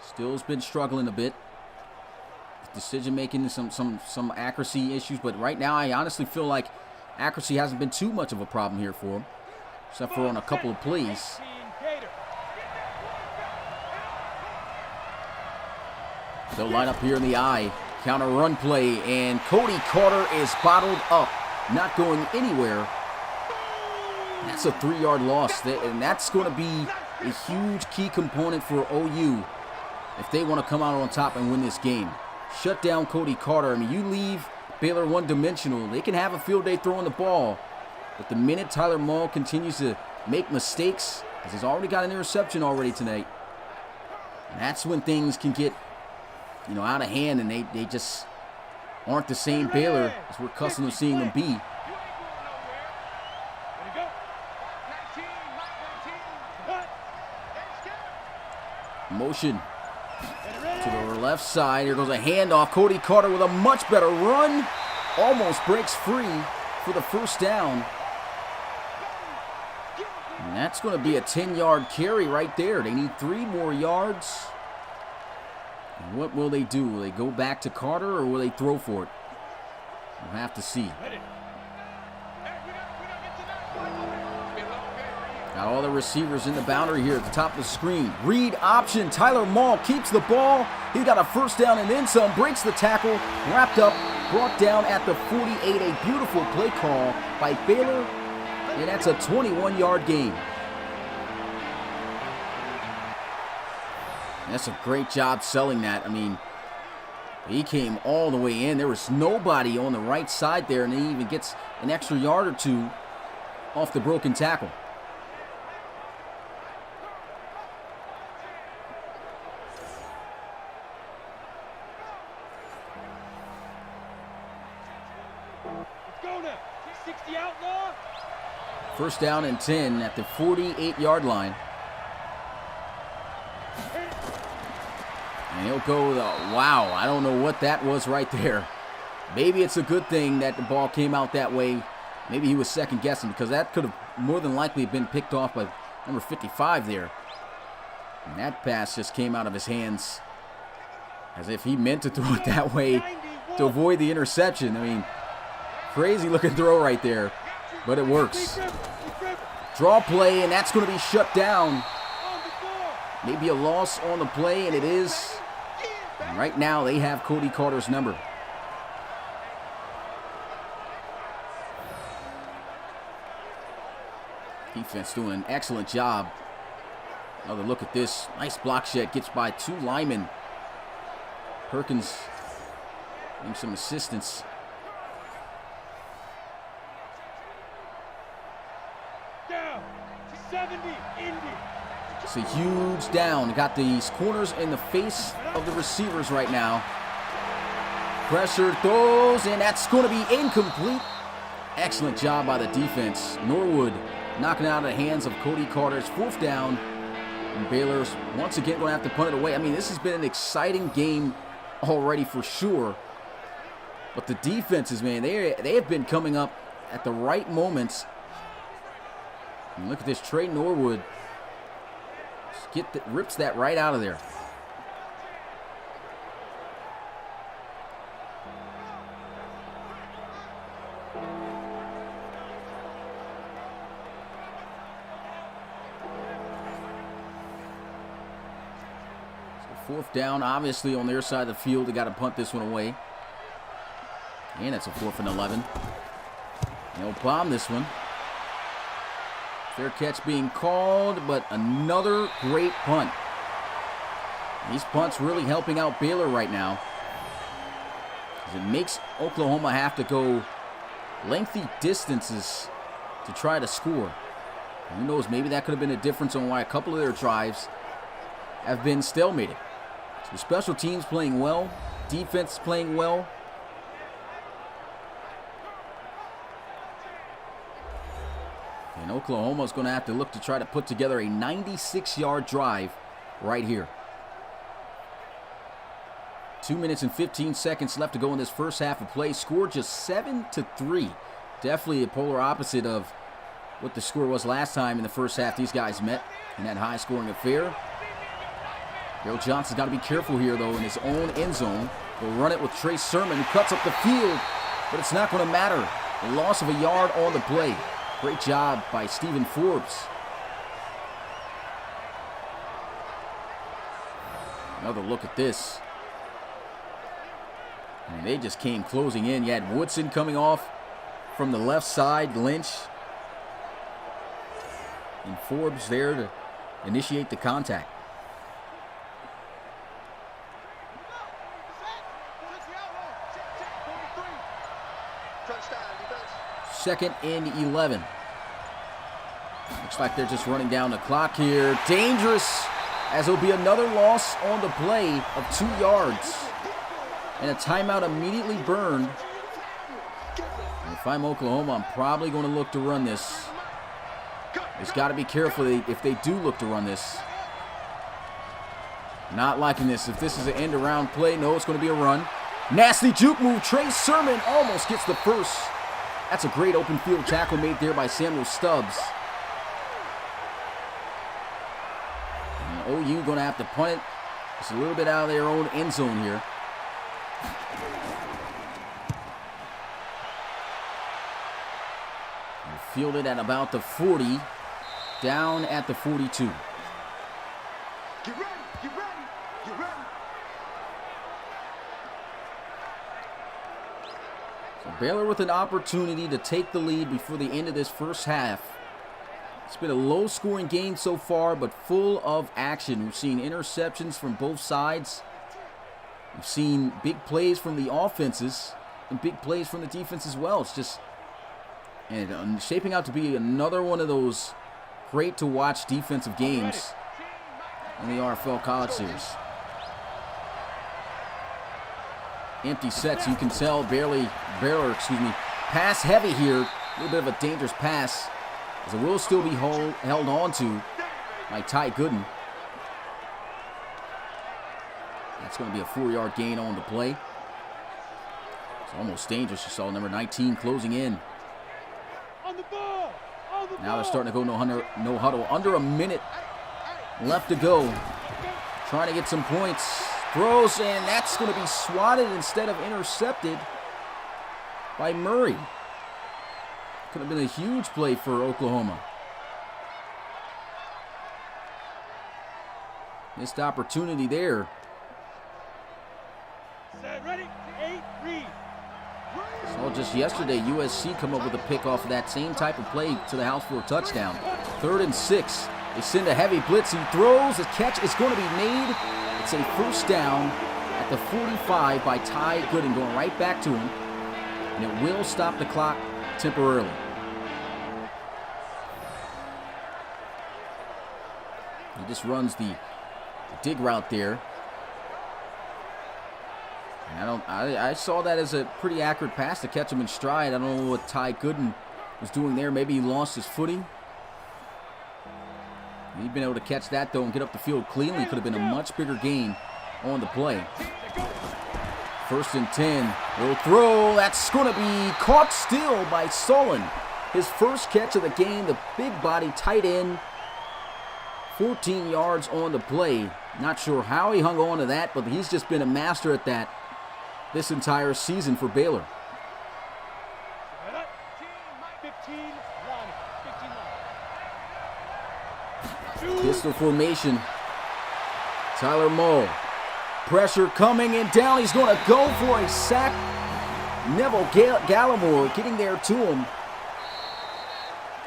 Still's been struggling a bit. Decision making, some accuracy issues, but right now I honestly feel like accuracy hasn't been too much of a problem here for him, except for on a couple of plays. They'll line up here in the eye. Counter run play, and Cody Carter is bottled up, not going anywhere. That's a 3-yard loss, and that's going to be a huge key component for OU if they want to come out on top and win this game. Shut down Cody Carter. I mean, you leave Baylor one-dimensional. They can have a field day throwing the ball, but the minute Tyler Maul continues to make mistakes, as he's already got an interception already tonight, That's when things can get, out of hand, and they just aren't the same Baylor as we're accustomed to seeing them be. Motion to the left side. Here goes a handoff. Cody Carter with a much better run. Almost breaks free for the first down. And that's going to be a 10-yard carry right there. They need 3 more yards. And what will they do? Will they go back to Carter, or will they throw for it? We'll have to see. Got all the receivers in the boundary here at the top of the screen. Read option. Tyler Maul keeps the ball. He got a first down and then some. Breaks the tackle. Wrapped up. Brought down at the 48. A beautiful play call by Baylor. And that's a 21-yard gain. That's a great job selling that. I mean, he came all the way in. There was nobody on the right side there, and he even gets an extra yard or 2 off the broken tackle. First down and 10 at the 48-yard line. And he'll go, wow, I don't know what that was right there. Maybe it's a good thing that the ball came out that way. Maybe he was second guessing, because that could have more than likely been picked off by number 55 there. And that pass just came out of his hands as if he meant to throw it that way to avoid the interception. I mean, crazy looking throw right there, but it works. Draw play, and that's going to be shut down. Maybe a loss on the play, and it is. And right now, they have Cody Carter's number. Defense doing an excellent job. Another look at this. Nice block shed. Gets by 2 linemen. Perkins needs some assistance. Down. 70. Indy. It's a huge down. Got these corners in the face of the receivers right now. Pressure throws, and that's going to be incomplete. Excellent job by the defense. Norwood knocking out of the hands of Cody Carter's 4th down. And Baylor's once again going to have to punt it away. I mean, this has been an exciting game already for sure. But the defenses, man, they have been coming up at the right moments. And look at this. Trey Norwood rips that right out of there. So 4th down, obviously on their side of the field. They got to punt this one away. And it's a 4th and 11. They'll bomb this one. Fair catch being called, but another great punt. These punts really helping out Baylor right now, as it makes Oklahoma have to go lengthy distances to try to score. And who knows, maybe that could have been a difference on why a couple of their drives have been stalemated. So special teams playing well, defense playing well. And Oklahoma's going to have to look to try to put together a 96-yard drive right here. 2 minutes and 15 seconds left to go in this first half of play. Score just 7-3. Definitely a polar opposite of what the score was last time in the first half these guys met in that high-scoring affair. Daryl Johnson's got to be careful here, though, in his own end zone. He'll run it with Trey Sermon, who cuts up the field, but it's not going to matter. The loss of a yard on the play. Great job by Stephen Forbes. Another look at this. And they just came closing in. You had Woodson coming off from the left side, Lynch. And Forbes there to initiate the contact. Second and 11. Looks like they're just running down the clock here. Dangerous as there'll be another loss on the play of 2 yards. And a timeout immediately burned. And if I'm Oklahoma, I'm probably going to look to run this. It's got to be careful if they do look to run this. Not liking this. If this is an end-around play, no, it's going to be a run. Nasty juke move. Trey Sermon almost gets the first. That's a great open field tackle made there by Samuel Stubbs. And OU going to have to punt it. It's a little bit out of their own end zone here. Fielded at about the 40, down at the 42. Get ready, get ready, get ready. So Baylor with an opportunity to take the lead before the end of this first half. It's been a low-scoring game so far, but full of action. We've seen interceptions from both sides. We've seen big plays from the offenses and big plays from the defense as well. It's just shaping out to be another one of those great-to-watch defensive games in the RFL College Series. Empty sets, you can tell Baylor, pass heavy here. A little bit of a dangerous pass, as it will still be held on to by Ty Gooden. That's going to be a 4-yard gain on the play. It's almost dangerous. You saw number 19 closing in. Now they're starting to go no huddle. Under a minute left to go. Trying to get some points. Throws, and that's going to be swatted instead of intercepted by Murray. Could have been a huge play for Oklahoma. Missed opportunity there. Set, ready, 8, read. Saw just yesterday USC come up with a pick off of that same type of play to the house for a touchdown. 3rd and 6. They send a heavy blitz. He throws. The catch is going to be made. It's a first down at the 45 by Ty Gooden, going right back to him. And it will stop the clock temporarily. He just runs the dig route there. I saw that as a pretty accurate pass to catch him in stride. I don't know what Ty Gooden was doing there. Maybe he lost his footing. He'd been able to catch that, though, and get up the field cleanly. Could have been a much bigger gain on the play. 1st and 10. Little throw. That's going to be caught still by Sullen. His first catch of the game. The big body tight end. 14 yards on the play. Not sure how he hung on to that, but he's just been a master at that this entire season for Baylor. 15-1. Pistol formation. Tyler Moe. Pressure coming and down. He's going to go for a sack. Neville Gallimore getting there to him.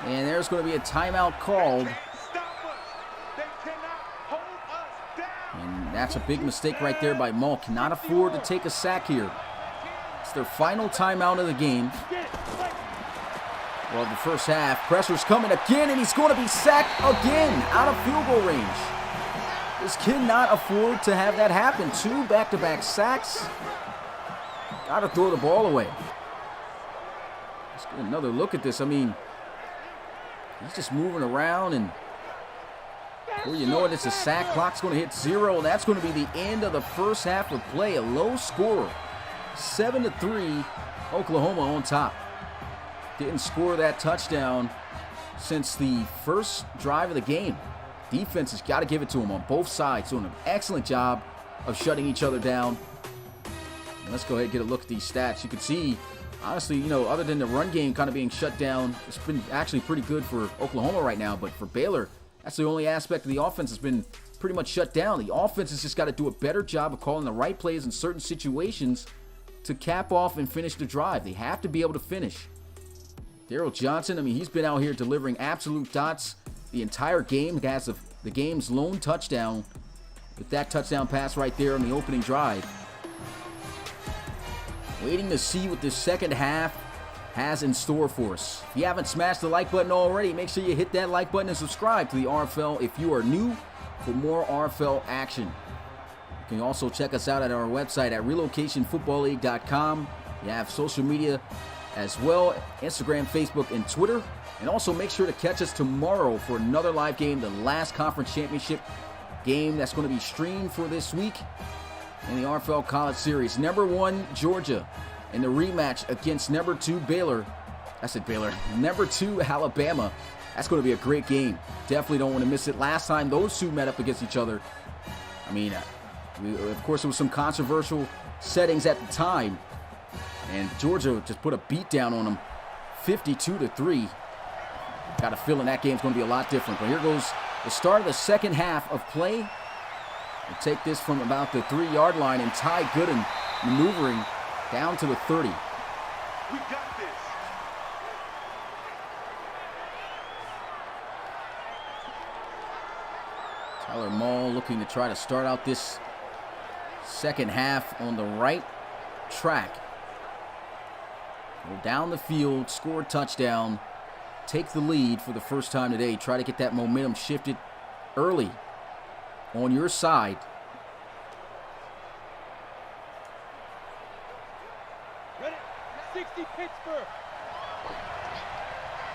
And there's going to be a timeout called. And that's a big mistake right there by Moe. Cannot afford to take a sack here. It's their final timeout of the game. Well, the first half. Pressure's coming again, and he's going to be sacked again out of field goal range. This cannot afford to have that happen. 2 back-to-back sacks. Got to throw the ball away. Let's get another look at this. I mean, he's just moving around, and before you know it, it's a sack. Clock's going to hit 0. That's going to be the end of the first half of play. A low score. 7-3, Oklahoma on top. Didn't score that touchdown since the first drive of the game. Defense has got to give it to them on both sides. Doing an excellent job of shutting each other down. And let's go ahead and get a look at these stats. You can see, honestly, other than the run game kind of being shut down, it's been actually pretty good for Oklahoma right now. But for Baylor, that's the only aspect of the offense that's been pretty much shut down. The offense has just got to do a better job of calling the right plays in certain situations to cap off and finish the drive. They have to be able to finish. Daryl Johnson, he's been out here delivering absolute dots the entire game. Has the game's lone touchdown with that touchdown pass right there on the opening drive. Waiting to see what this second half has in store for us. If you haven't smashed the like button already, make sure you hit that like button and subscribe to the RFL if you are new for more RFL action. You can also check us out at our website at relocationfootballleague.com. You have social media as well, Instagram, Facebook, and Twitter. And also make sure to catch us tomorrow for another live game, the last conference championship game that's going to be streamed for this week in the RFL College Series. Number 1, Georgia, in the rematch against number 2, Baylor. I said Baylor. Number 2, Alabama. That's going to be a great game. Definitely don't want to miss it. Last time those two met up against each other, I mean, of course, it was some controversial settings at the time. And Georgia just put a beat down on them, 52-3. Got a feeling that game's going to be a lot different. But here goes the start of the second half of play. We'll take this from about the 3-yard line, and Ty Gooden maneuvering down to the 30. We got this. Tyler Maul looking to try to start out this second half on the right track. Go down the field, score a touchdown, take the lead for the first time today. Try to get that momentum shifted early on your side. Ready? 60 Pittsburgh.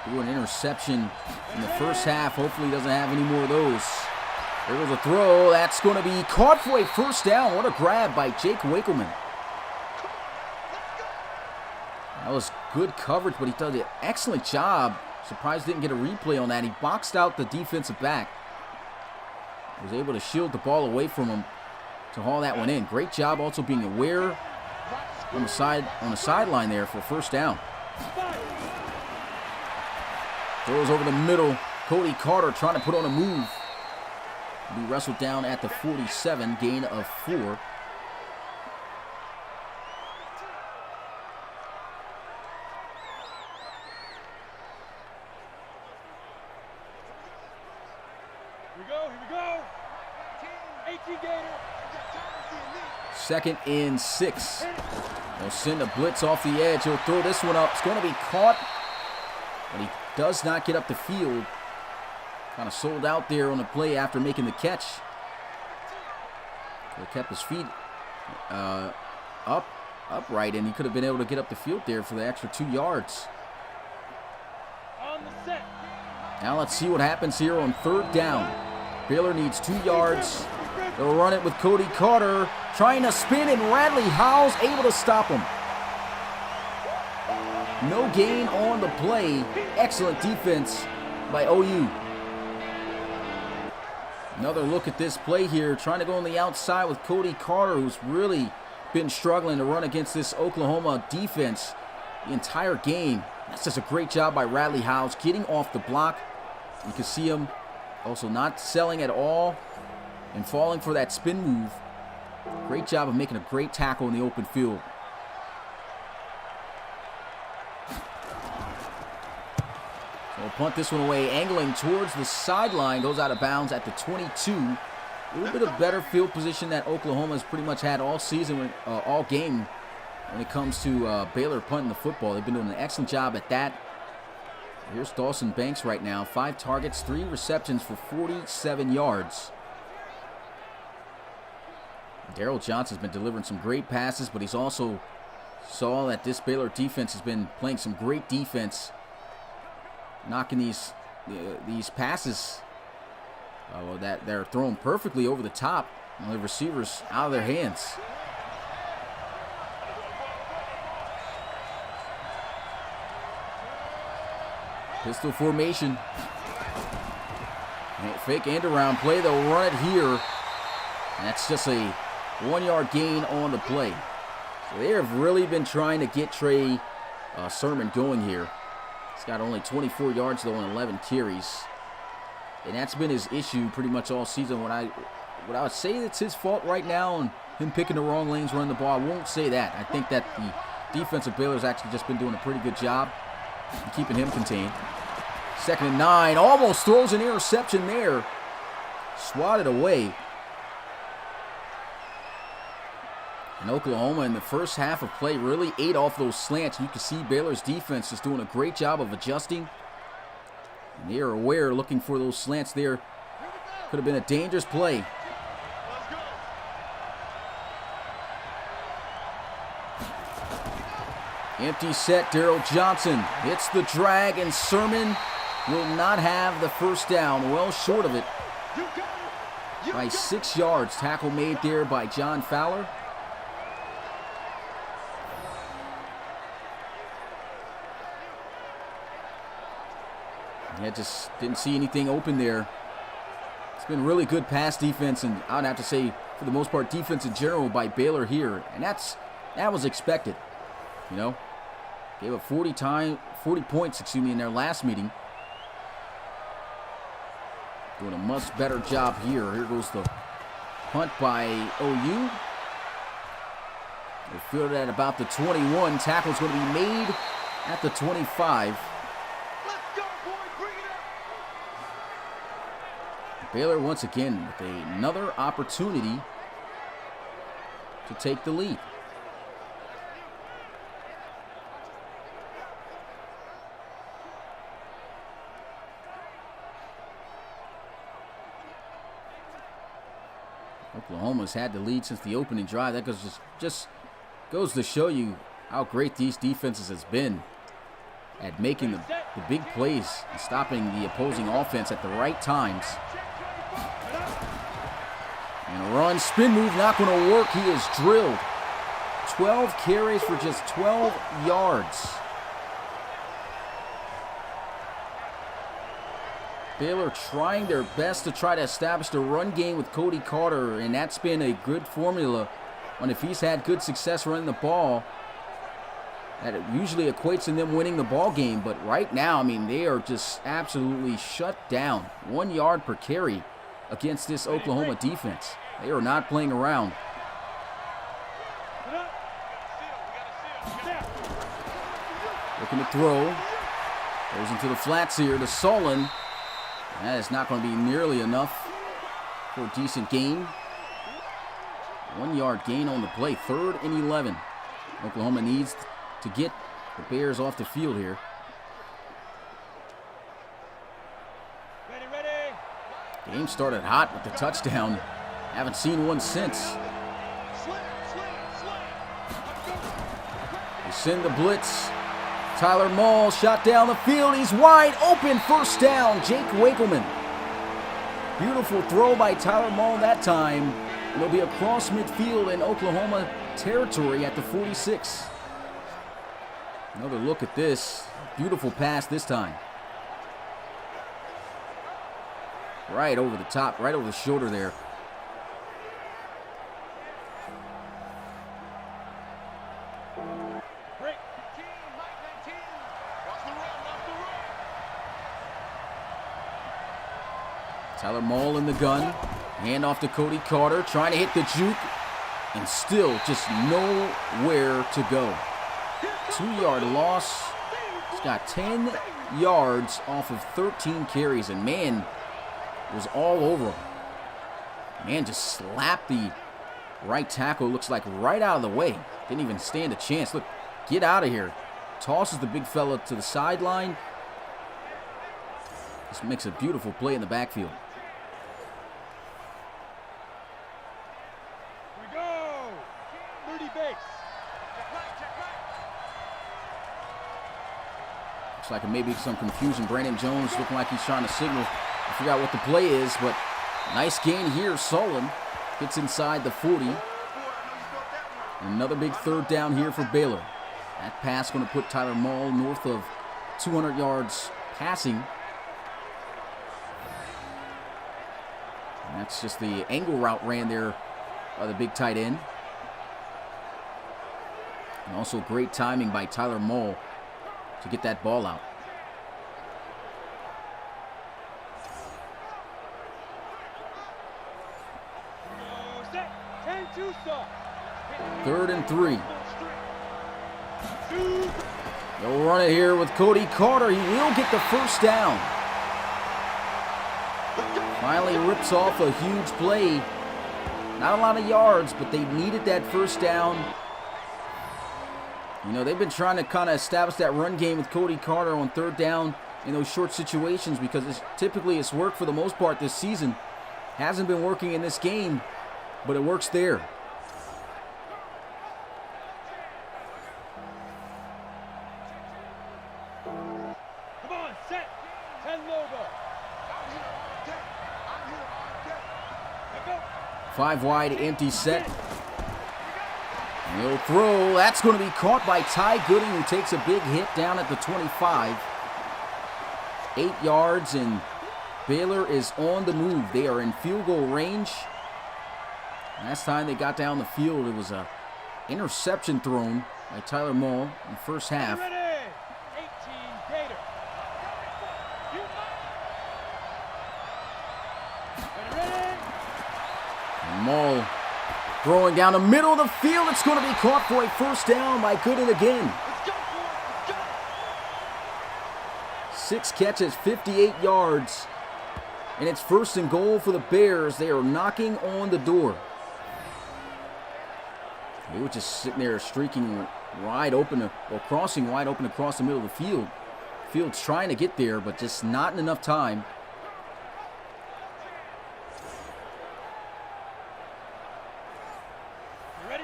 Do an interception in the first half. Hopefully he doesn't have any more of those. There goes a throw. That's going to be caught for a first down. What a grab by Jake Wakelman. That was good coverage, but he did an excellent job. Surprised didn't get a replay on that. He boxed out the defensive back. Was able to shield the ball away from him to haul that one in. Great job also being aware on the sideline there for first down. Throws over the middle. Cody Carter trying to put on a move. He wrestled down at the 47, gain of 4. Here we go. 18 Gator. 2nd and 6. They'll send a blitz off the edge. He'll throw this one up. It's going to be caught, but he does not get up the field. Kind of sold out there on the play after making the catch. He kept his feet upright, and he could have been able to get up the field there for the extra 2 yards. On the set. Now let's see what happens here on 3rd down. Baylor needs 2 yards. They'll run it with Cody Carter trying to spin, and Radley Howell's able to stop him. No gain on the play. Excellent defense by OU. Another look at this play here, trying to go on the outside with Cody Carter, who's really been struggling to run against this Oklahoma defense the entire game. That's just a great job by Radley Howells getting off the block. You can see him also not selling at all and falling for that spin move. Great job of making a great tackle in the open field. So we'll punt this one away, angling towards the sideline, goes out of bounds at the 22. A little bit of better field position that Oklahoma has pretty much had all season, all game when it comes to Baylor punting the football. They've been doing an excellent job at that. Here's Dawson Banks right now. 5 targets, 3 receptions for 47 yards. Darryl Johnson's been delivering some great passes, but he's also saw that this Baylor defense has been playing some great defense, knocking these passes that they're thrown perfectly over the top, and the receivers out of their hands. Pistol formation. Fake end around play. They'll run it here. And that's just a 1-yard gain on the play. So they have really been trying to get Trey Sermon going here. He's got only 24 yards though on 11 carries. And that's been his issue pretty much all season. What I would say it's his fault right now and him picking the wrong lanes running the ball, I won't say that. I think that the defense of Baylor's actually just been doing a pretty good job in keeping him contained. 2nd and 9, almost throws an interception there. Swatted away. And Oklahoma in the first half of play really ate off those slants. You can see Baylor's defense is doing a great job of adjusting. And they are aware, looking for those slants there. Could have been a dangerous play. Empty set, Darryl Johnson hits the drag, and Sermon will not have the first down. Well short of it by 6 yards. Tackle made there by John Fowler. Yeah, just didn't see anything open there. It's been really good pass defense, and I'd have to say, for the most part, defense in general by Baylor here. And that was expected. You know, gave up 40 points, in their last meeting. Doing a much better job here. Here goes the punt by OU. They fielded at about the 21. Tackle's going to be made at the 25. Baylor once again with another opportunity to take the lead. Oklahoma's had the lead since the opening drive. That just goes to show you how great these defenses has been at making the big plays and stopping the opposing offense at the right times. And a run, spin move, not going to work. He is drilled. 12 carries for just 12 yards. Baylor trying their best to try to establish the run game with Cody Carter, and that's been a good formula. And if he's had good success running the ball, that usually equates in them winning the ball game. But right now, I mean, they are just absolutely shut down. 1 yard per carry against this Oklahoma defense. They are not playing around. Looking to throw. Goes into the flats here to Solon. That is not going to be nearly enough for a decent gain. 1 yard gain on the play. 3rd and 11. Oklahoma needs to get the Bears off the field here. Game started hot with the touchdown. Haven't seen one since. They send the blitz. Tyler Mull shot down the field. He's wide open. First down, Jake Wakelman. Beautiful throw by Tyler Mull that time. And it'll be across midfield in Oklahoma territory at the 46. Another look at this. Beautiful pass this time. Right over the top, right over the shoulder there. Tyler Mull in the gun. Hand off to Cody Carter, trying to hit the juke, and still just nowhere to go. 2 yard loss. He's got 10 yards off of 13 carries, and man, it was all over him. Man just slapped the right tackle, looks like right out of the way. Didn't even stand a chance. Look, get out of here. Tosses the big fella to the sideline. Just makes a beautiful play in the backfield. Looks like maybe some confusion. Brandon Jones looking like he's trying to signal. I forgot what the play is, but nice gain here. Solon gets inside the 40. And another big 3rd down here for Baylor. That pass going to put Tyler Mull north of 200 yards passing. And that's just the angle route ran there by the big tight end. And also great timing by Tyler Mull to get that ball out. Third and 3. They'll run it here with Cody Carter. He will get the first down. Finally rips off a huge play. Not a lot of yards, but they needed that first down. You know, they've been trying to kind of establish that run game with Cody Carter on 3rd down in those short situations because typically it's worked for the most part this season. Hasn't been working in this game, but it works there. Come on, set. 10 Lobo. Go. 5 wide, empty set. And he'll throw. That's going to be caught by Ty Gooding, who takes a big hit down at the 25. 8 yards, and Baylor is on the move. They are in field goal range. Last time they got down the field, it was a interception thrown by Tyler Mull in the first half. Ready. 18 Gator. Ready. And Mull throwing down the middle of the field. It's going to be caught for a first down by Gooden again. Let's go, boys. Let's go. 6 catches, 58 yards. And it's first and goal for the Bears. They are knocking on the door. They were just sitting there streaking wide open, or crossing wide open across the middle of the field. Field's trying to get there, but just not in enough time. You ready?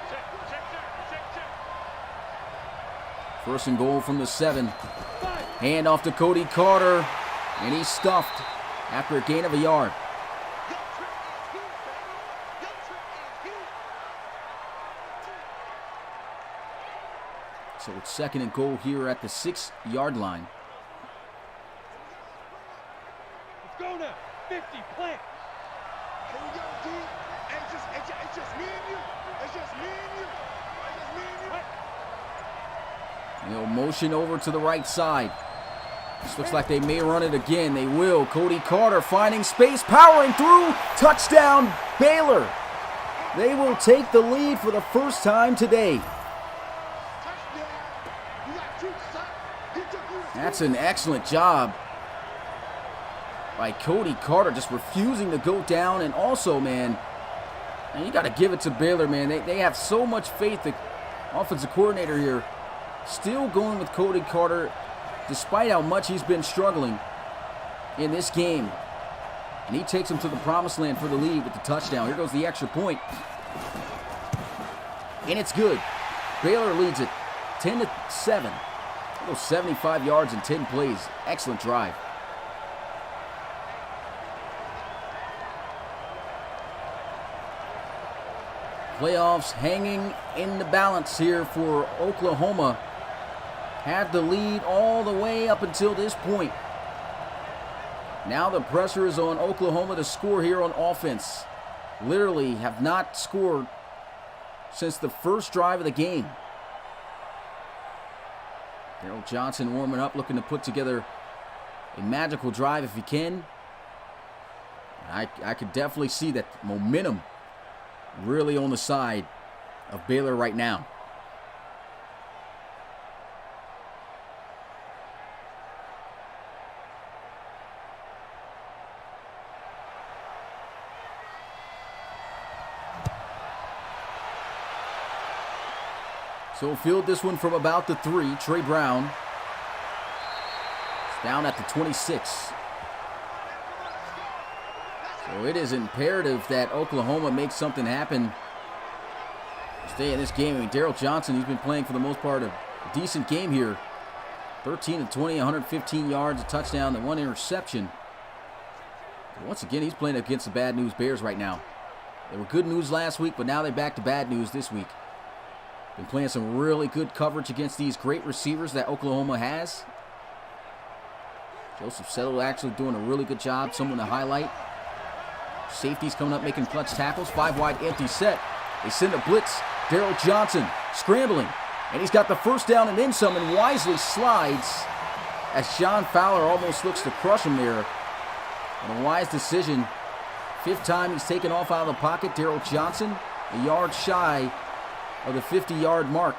Check. First and goal from the 7. Hand off to Cody Carter, and he's stuffed after a gain of a yard. So it's second and goal here at the 6-yard line. Let's go now. 50, plant. Here we go, D. It's just me and you. It's just me and you. And he'll motion over to the right side. This looks like they may run it again. They will. Cody Carter finding space, powering through. Touchdown, Baylor. They will take the lead for the first time today. That's an excellent job by Cody Carter, just refusing to go down. And also, man, and you got to give it to Baylor, man. They have so much faith. The offensive coordinator here still going with Cody Carter despite how much he's been struggling in this game. And he takes him to the promised land for the lead with the touchdown. Here goes the extra point. And it's good. Baylor leads it 10-7. Those 75 yards in 10 plays. Excellent drive. Playoffs hanging in the balance here for Oklahoma. Had the lead all the way up until this point. Now the pressure is on Oklahoma to score here on offense. Literally have not scored since the first drive of the game. Daryl Johnson warming up, looking to put together a magical drive if he can. I could definitely see that momentum really on the side of Baylor right now. So we'll field this one from about the 3. Trey Brown. It's down at the 26. So it is imperative that Oklahoma makes something happen to stay in this game. I mean, Daryl Johnson, he's been playing for the most part a decent game here. 13-20, 115 yards, a touchdown, and 1 interception. But once again, he's playing against the bad news Bears right now. They were good news last week, but now they're back to bad news this week. Been playing some really good coverage against these great receivers that Oklahoma has. Joseph Settle actually doing a really good job, someone to highlight. Safeties coming up making clutch tackles. 5 wide empty set. They send a blitz. Daryl Johnson scrambling. And he's got the first down and then some, and wisely slides as Sean Fowler almost looks to crush him there. And a wise decision. 5th time he's taken off out of the pocket. Daryl Johnson, a yard shy of the 50-yard mark.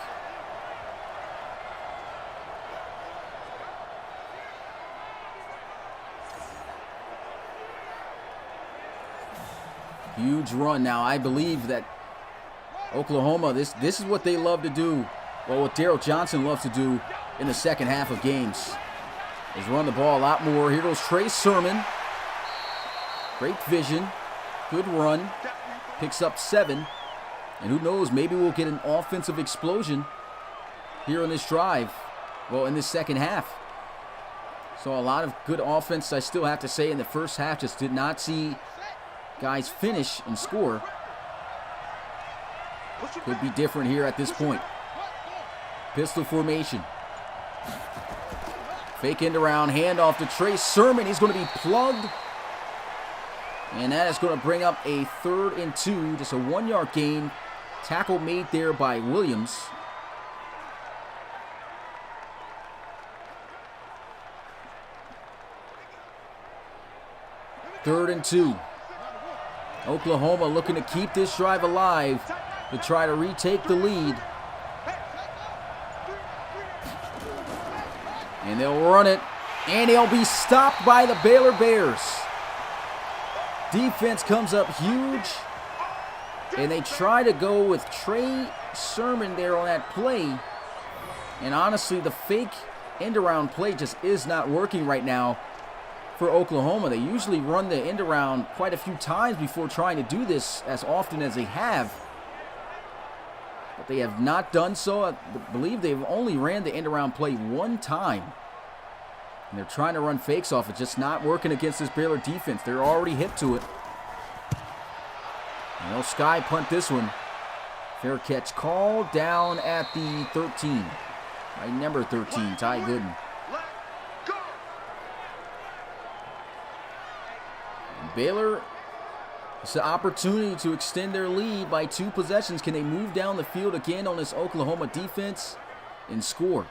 Huge run now. I believe that Oklahoma, this is what they love to do. Well, what Daryl Johnson loves to do in the second half of games is run the ball a lot more. Here goes Trey Sermon. Great vision. Good run. Picks up 7. And who knows, maybe we'll get an offensive explosion here on this drive. Well, in this second half. So a lot of good offense, I still have to say, in the first half. Just did not see guys finish and score. Could be different here at this point. Pistol formation. Fake end around, handoff to Trey Sermon. He's going to be plugged. And that is going to bring up a 3rd and 2. Just a 1-yard gain. Tackle made there by Williams. Third and 2. Oklahoma looking to keep this drive alive to try to retake the lead. And they'll run it, and they'll be stopped by the Baylor Bears. Defense comes up huge, and they try to go with Trey Sermon there on that play. And honestly, the fake end-around play just is not working right now for Oklahoma. They usually run the end-around quite a few times before trying to do this as often as they have. But they have not done so. I believe they've only ran the end-around play 1 time. And they're trying to run fakes off. It's just not working against this Baylor defense. They're already hip to it. And they'll sky punt this one. Fair catch called down at the 13. By number 13, Ty Gooden. And Baylor, it's an opportunity to extend their lead by 2 possessions. Can they move down the field again on this Oklahoma defense and score?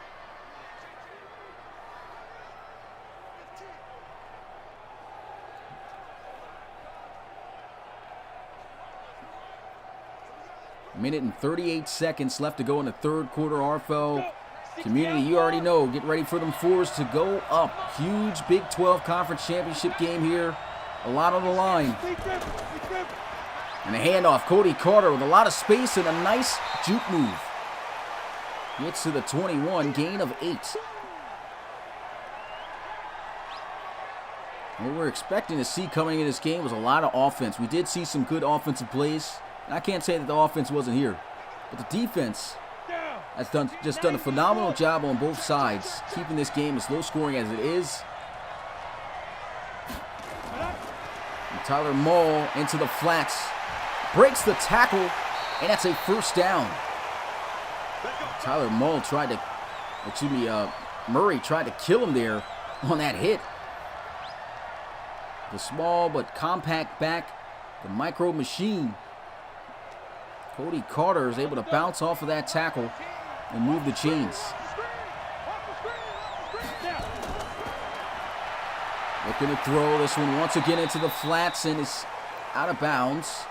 Minute and 38 seconds left to go in the 3rd quarter. RFL community, you already know, get ready for them 4s to go up. Huge Big 12 Conference Championship game here. A lot on the line. And a handoff. Cody Carter with a lot of space and a nice juke move. Gets to the 21, gain of 8. What we're expecting to see coming in this game was a lot of offense. We did see some good offensive plays. And I can't say that the offense wasn't here. But the defense has just done a phenomenal job on both sides, keeping this game as low scoring as it is. And Tyler Mull into the flats. Breaks the tackle, and that's a 1st down. Tyler Mull tried to, Murray tried to kill him there on that hit. The small but compact back, the micro machine. Cody Carter is able to bounce off of that tackle and move the chains. Looking to throw this one once again into the flats, and it's out of bounds.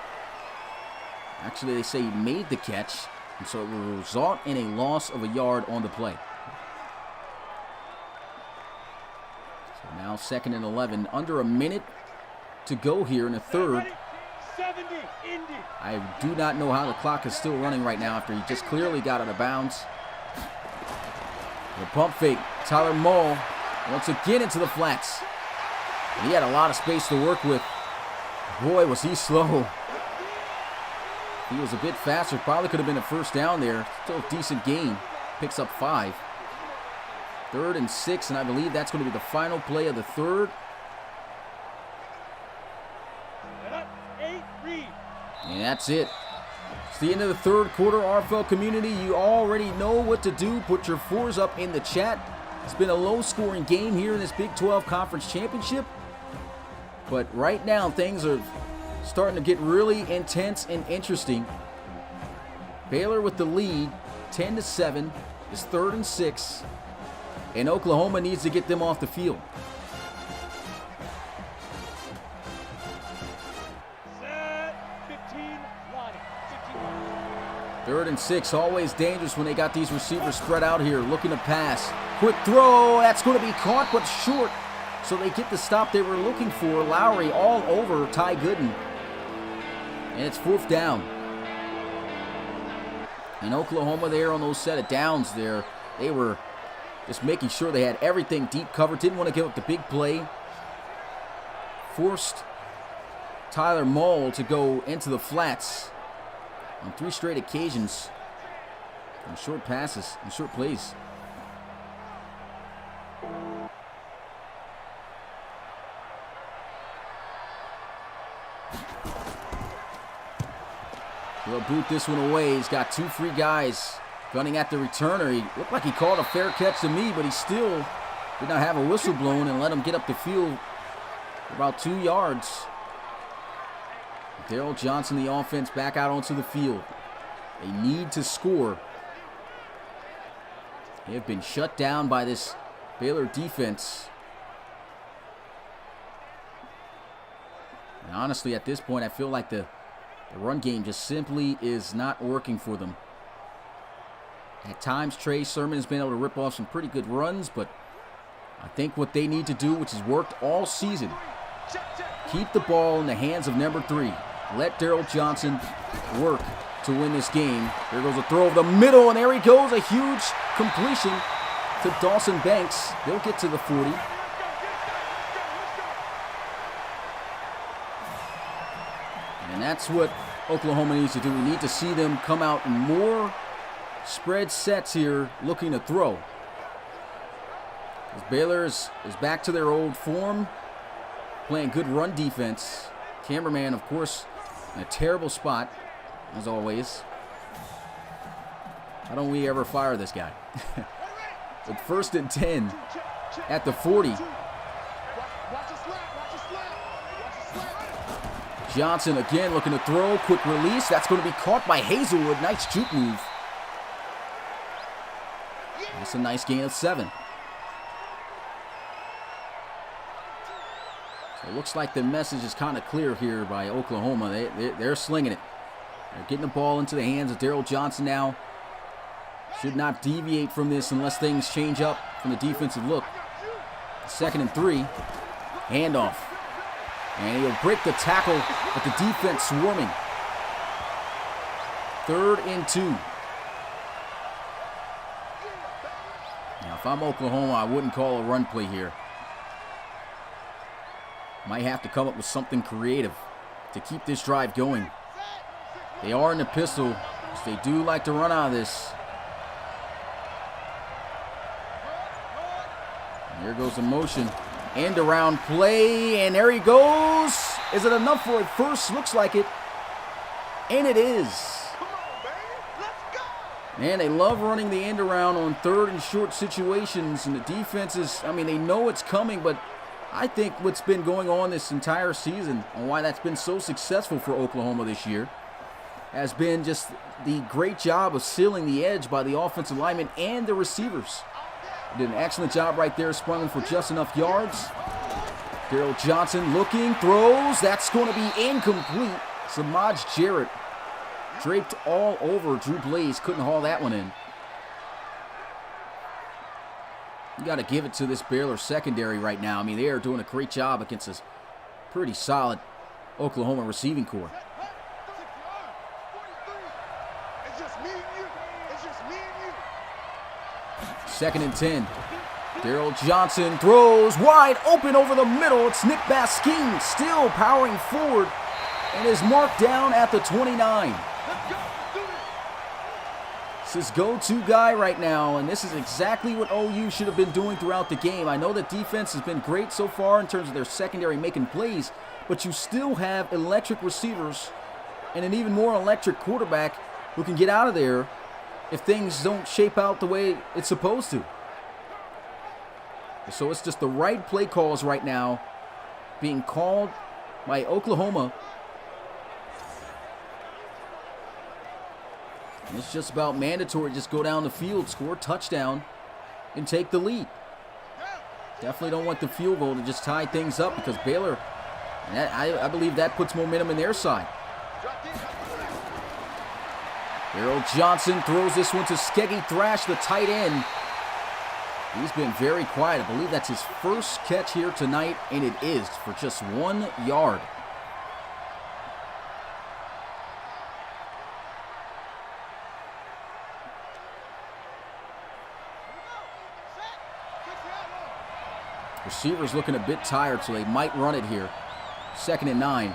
Actually, they say he made the catch, and so it will result in a loss of a yard on the play. So now 2nd and 11. Under a minute to go here in the 3rd. I do not know how the clock is still running right now after he just clearly got out of bounds. The pump fake. Tyler Mull once again into the flats. And he had a lot of space to work with. Boy, was he slow. He was a bit faster. Probably could have been a 1st down there. Still a decent gain. Picks up 5. 3rd and 6, and I believe that's going to be the final play of the 3rd. And that's it. It's the end of the 3rd quarter. RFL community, you already know what to do. Put your 4s up in the chat. It's been a low-scoring game here in this Big 12 Conference Championship. But right now, things are starting to get really intense and interesting. Baylor with the lead, 10-7. It's 3rd and 6. And Oklahoma needs to get them off the field. 3rd and 6, always dangerous when they got these receivers spread out here, looking to pass. Quick throw, that's going to be caught, but short. So they get the stop they were looking for. Lowry all over Ty Gooden. And it's 4th down. And Oklahoma there on those set of downs there, they were just making sure they had everything deep covered. Didn't want to give up the big play. Forced Tyler Mull to go into the flats on 3 straight occasions on short passes and short plays. He'll boot this one away. He's got 2 free guys gunning at the returner. He looked like he called a fair catch to me, but he still did not have a whistle blown and let him get up the field for about 2 yards. Daryl Johnson, the offense, back out onto the field. They need to score. They have been shut down by this Baylor defense. And honestly, at this point, I feel like the run game just simply is not working for them. At times, Trey Sermon has been able to rip off some pretty good runs, but I think what they need to do, which has worked all season, keep the ball in the hands of number 3. Let Daryl Johnson work to win this game. There goes a throw over the middle, and there he goes. A huge completion to Dawson Banks. They'll get to the 40. And that's what Oklahoma needs to do. We need to see them come out in more spread sets here looking to throw. As Baylor is back to their old form, playing good run defense. Cameraman, of course, in a terrible spot, as always. Why don't we ever fire this guy? But 1st and 10 at the 40. Johnson again looking to throw. Quick release. That's going to be caught by Hazelwood. Nice juke move. That's a nice gain of 7. So it looks like the message is kind of clear here by Oklahoma. They're slinging it. They're getting the ball into the hands of Daryl Johnson now. Should not deviate from this unless things change up from the defensive look. 2nd and 3. Handoff. And he'll break the tackle, but the defense swarming. 3rd and 2. Now, if I'm Oklahoma, I wouldn't call a run play here. Might have to come up with something creative to keep this drive going. They are in the pistol, so they do like to run out of this. And here goes the motion. End around play, and there he goes. Is it enough for a first? Looks like it. And it is. Man, they love running the end around on 3rd and short situations, and the defense is, I mean, they know it's coming, but I think what's been going on this entire season and why that's been so successful for Oklahoma this year has been just the great job of sealing the edge by the offensive linemen and the receivers. Did an excellent job right there, sprung for just enough yards. Daryl Johnson looking, throws. That's going to be incomplete. Samaj Jarrett draped all over Drew Blaze. Couldn't haul that one in. You got to give it to this Baylor secondary right now. I mean, they are doing a great job against this pretty solid Oklahoma receiving corps. It's just me and you. It's just me and you. 2nd and 10. Daryl Johnson throws wide open over the middle. It's Nick Baskin still powering forward and is marked down at the 29. It's his go-to guy right now, and this is exactly what OU should have been doing throughout the game. I know that defense has been great so far in terms of their secondary making plays, but you still have electric receivers and an even more electric quarterback who can get out of there if things don't shape out the way it's supposed to. So it's just the right play calls right now being called by Oklahoma. And it's just about mandatory. Just go down the field, score a touchdown, and take the lead. Definitely don't want the field goal to just tie things up because Baylor, and I believe that puts momentum in their side. Daryl Johnson throws this one to Skeggy Thrash, the tight end. He's been very quiet. I believe that's his first catch here tonight, and it is for just 1 yard. Receivers looking a bit tired, so they might run it here. 2nd and 9.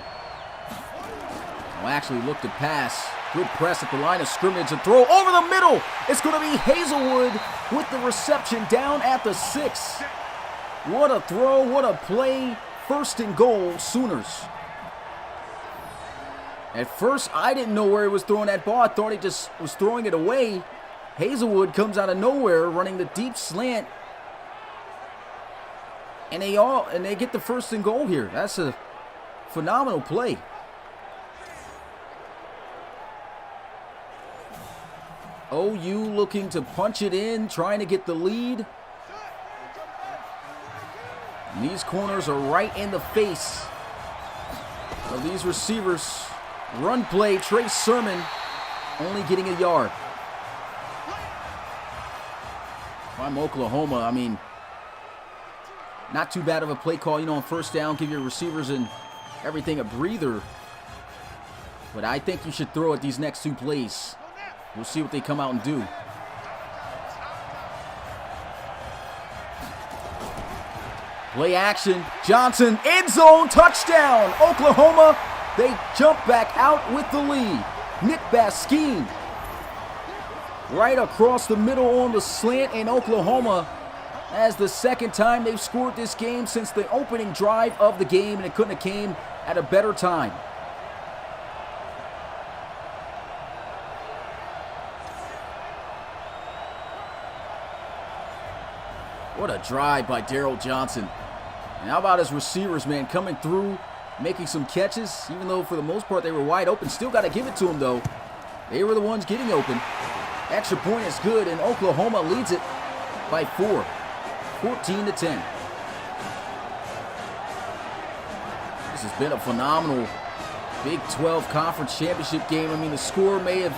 Well, actually looked to pass. Good press at the line of scrimmage. A throw over the middle. It's going to be Hazelwood with the reception down at the 6. What a throw. What a play. First and goal, Sooners. At first, I didn't know where he was throwing that ball. I thought he just was throwing it away. Hazelwood comes out of nowhere running the deep slant. And they get the first and goal here. That's a phenomenal play. OU looking to punch it in, trying to get the lead. And these corners are right in the face of these receivers. Run play, Trey Sermon only getting a yard. If I'm Oklahoma, I mean, not too bad of a play call, on first down, give your receivers and everything a breather. But I think you should throw at these next 2 plays. We'll see what they come out and do. Play action. Johnson, end zone, touchdown. Oklahoma, they jump back out with the lead. Nick Baskeen right across the middle on the slant, in Oklahoma as the second time they've scored this game since the opening drive of the game, and it couldn't have came at a better time. What a drive by Darryl Johnson. And how about his receivers, man, coming through, making some catches, even though for the most part they were wide open. Still got to give it to them, though. They were the ones getting open. Extra point is good, and Oklahoma leads it by 4, 14-10. This has been a phenomenal Big 12 Conference Championship game. I mean, the score may have,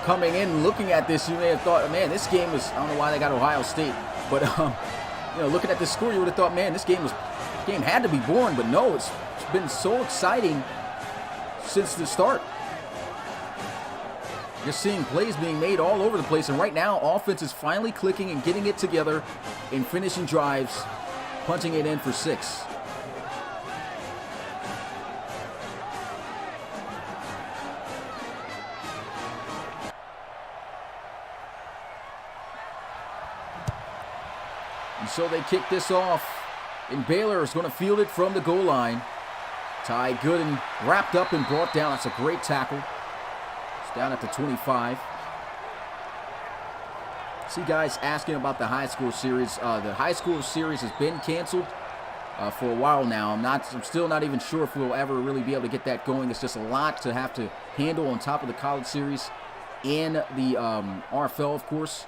coming in and looking at this, you may have thought, man, this game was, I don't know why they got Ohio State. But, looking at the score, you would have thought, man, this game had to be boring. But no, it's been so exciting since the start. Just seeing plays being made all over the place. And right now, offense is finally clicking and getting it together and finishing drives, punching it in for 6. And so they kick this off, and Baylor is going to field it from the goal line. Ty Gooden wrapped up and brought down. That's a great tackle. It's down at the 25. See guys asking about the high school series. The high school series has been canceled for a while now. I'm still not even sure if we'll ever really be able to get that going. It's just a lot to have to handle on top of the college series and the RFL, of course.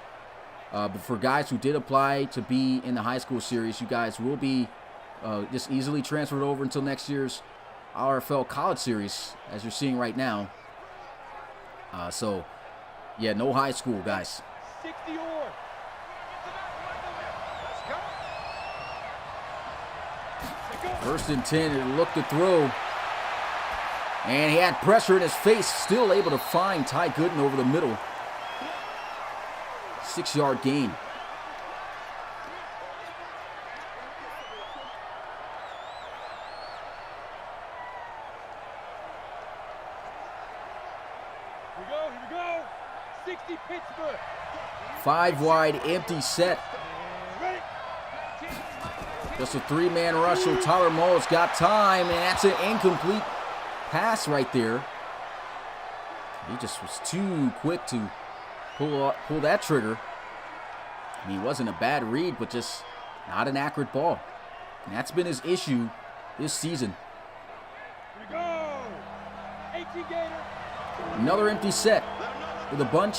But for guys who did apply to be in the high school series, you guys will be just easily transferred over until next year's RFL college series, as you're seeing right now. So, yeah, no high school, guys. 60 or. First and 10, and looked to throw. And he had pressure in his face, still able to find Ty Gooden over the middle. 6-yard gain. Here we go. 60 Pittsburgh. 5 wide, empty set. Ready? Just a 3-man rush, so Tyler Mull's got time, and that's an incomplete pass right there. He just was too quick to pull that trigger. I mean, it wasn't a bad read, but just not an accurate ball. And that's been his issue this season. Here we go. 18 Gator. Another empty set with a bunch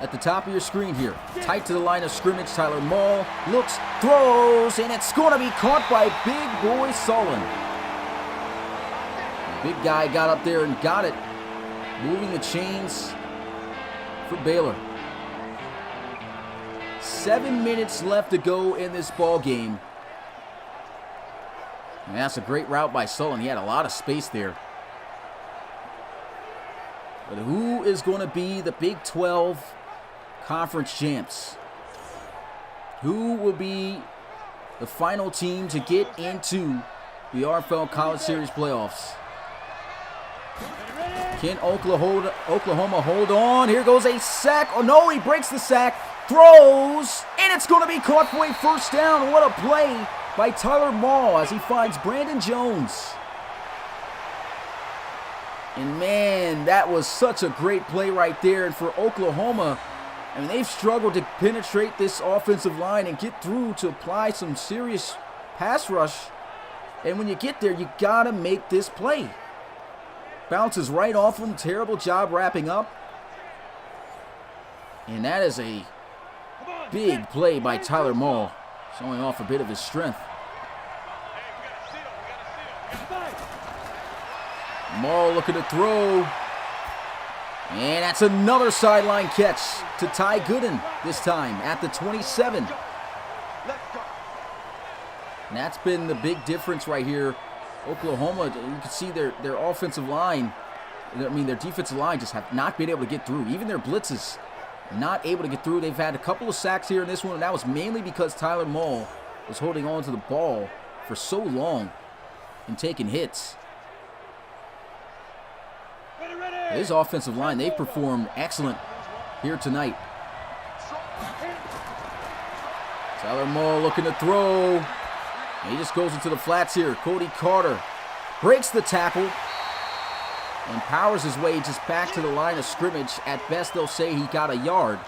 at the top of your screen here. Tight to the line of scrimmage. Tyler Mull looks, throws, and it's going to be caught by big boy Sullen. The big guy got up there and got it, moving the chains for Baylor. 7 minutes left to go in this ball game. And that's a great route by Sullen. He had a lot of space there. But who is going to be the Big 12 Conference champs? Who will be the final team to get into the RFL College Series playoffs? Can Oklahoma hold on? Here goes a sack. Oh, no, he breaks the sack. Throws, and it's going to be caught for a first down. What a play by Tyler Mall as he finds Brandon Jones. And man, that was such a great play right there. And for Oklahoma, I mean, they've struggled to penetrate this offensive line and get through to apply some serious pass rush. And when you get there, you got to make this play. Bounces right off him. Terrible job wrapping up. And that is a big play by Tyler Mall, showing off a bit of his strength. Mall looking to throw. And that's another sideline catch to Ty Gooden, this time at the 27. And that's been the big difference right here. Oklahoma, you can see their offensive line, I mean their defensive line just have not been able to get through. Even their blitzes, not able to get through. They've had a couple of sacks here in this one, and that was mainly because Tyler Mall was holding on to the ball for so long and taking hits. His offensive line, they've performed excellent here tonight. Tyler Mall looking to throw. And he just goes into the flats here. Cody Carter breaks the tackle and powers his way just back to the line of scrimmage. At best, they'll say he got a yard,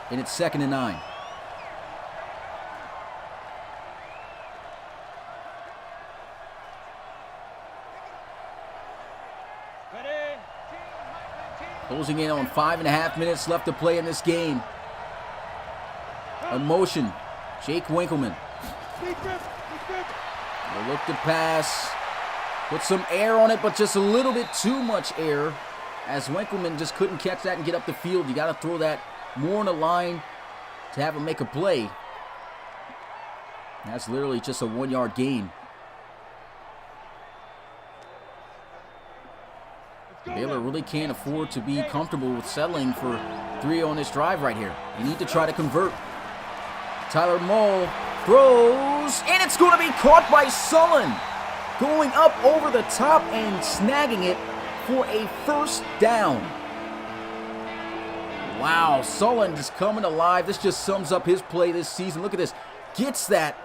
and it's 2nd and 9. Closing in on 5.5 minutes left to play in this game. A motion, Jake Winkleman. They'll look to pass. Put some air on it, but just a little bit too much air, as Winkleman just couldn't catch that and get up the field. You got to throw that more on the line to have him make a play. That's literally just a 1-yard gain. Baylor really can't afford to be comfortable with settling for 3 on this drive right here. They need to try to convert. Tyler Mall throws, and it's going to be caught by Sullen. Going up over the top and snagging it for a first down. Wow, Sullen just coming alive. This just sums up his play this season. Look at this. Gets that.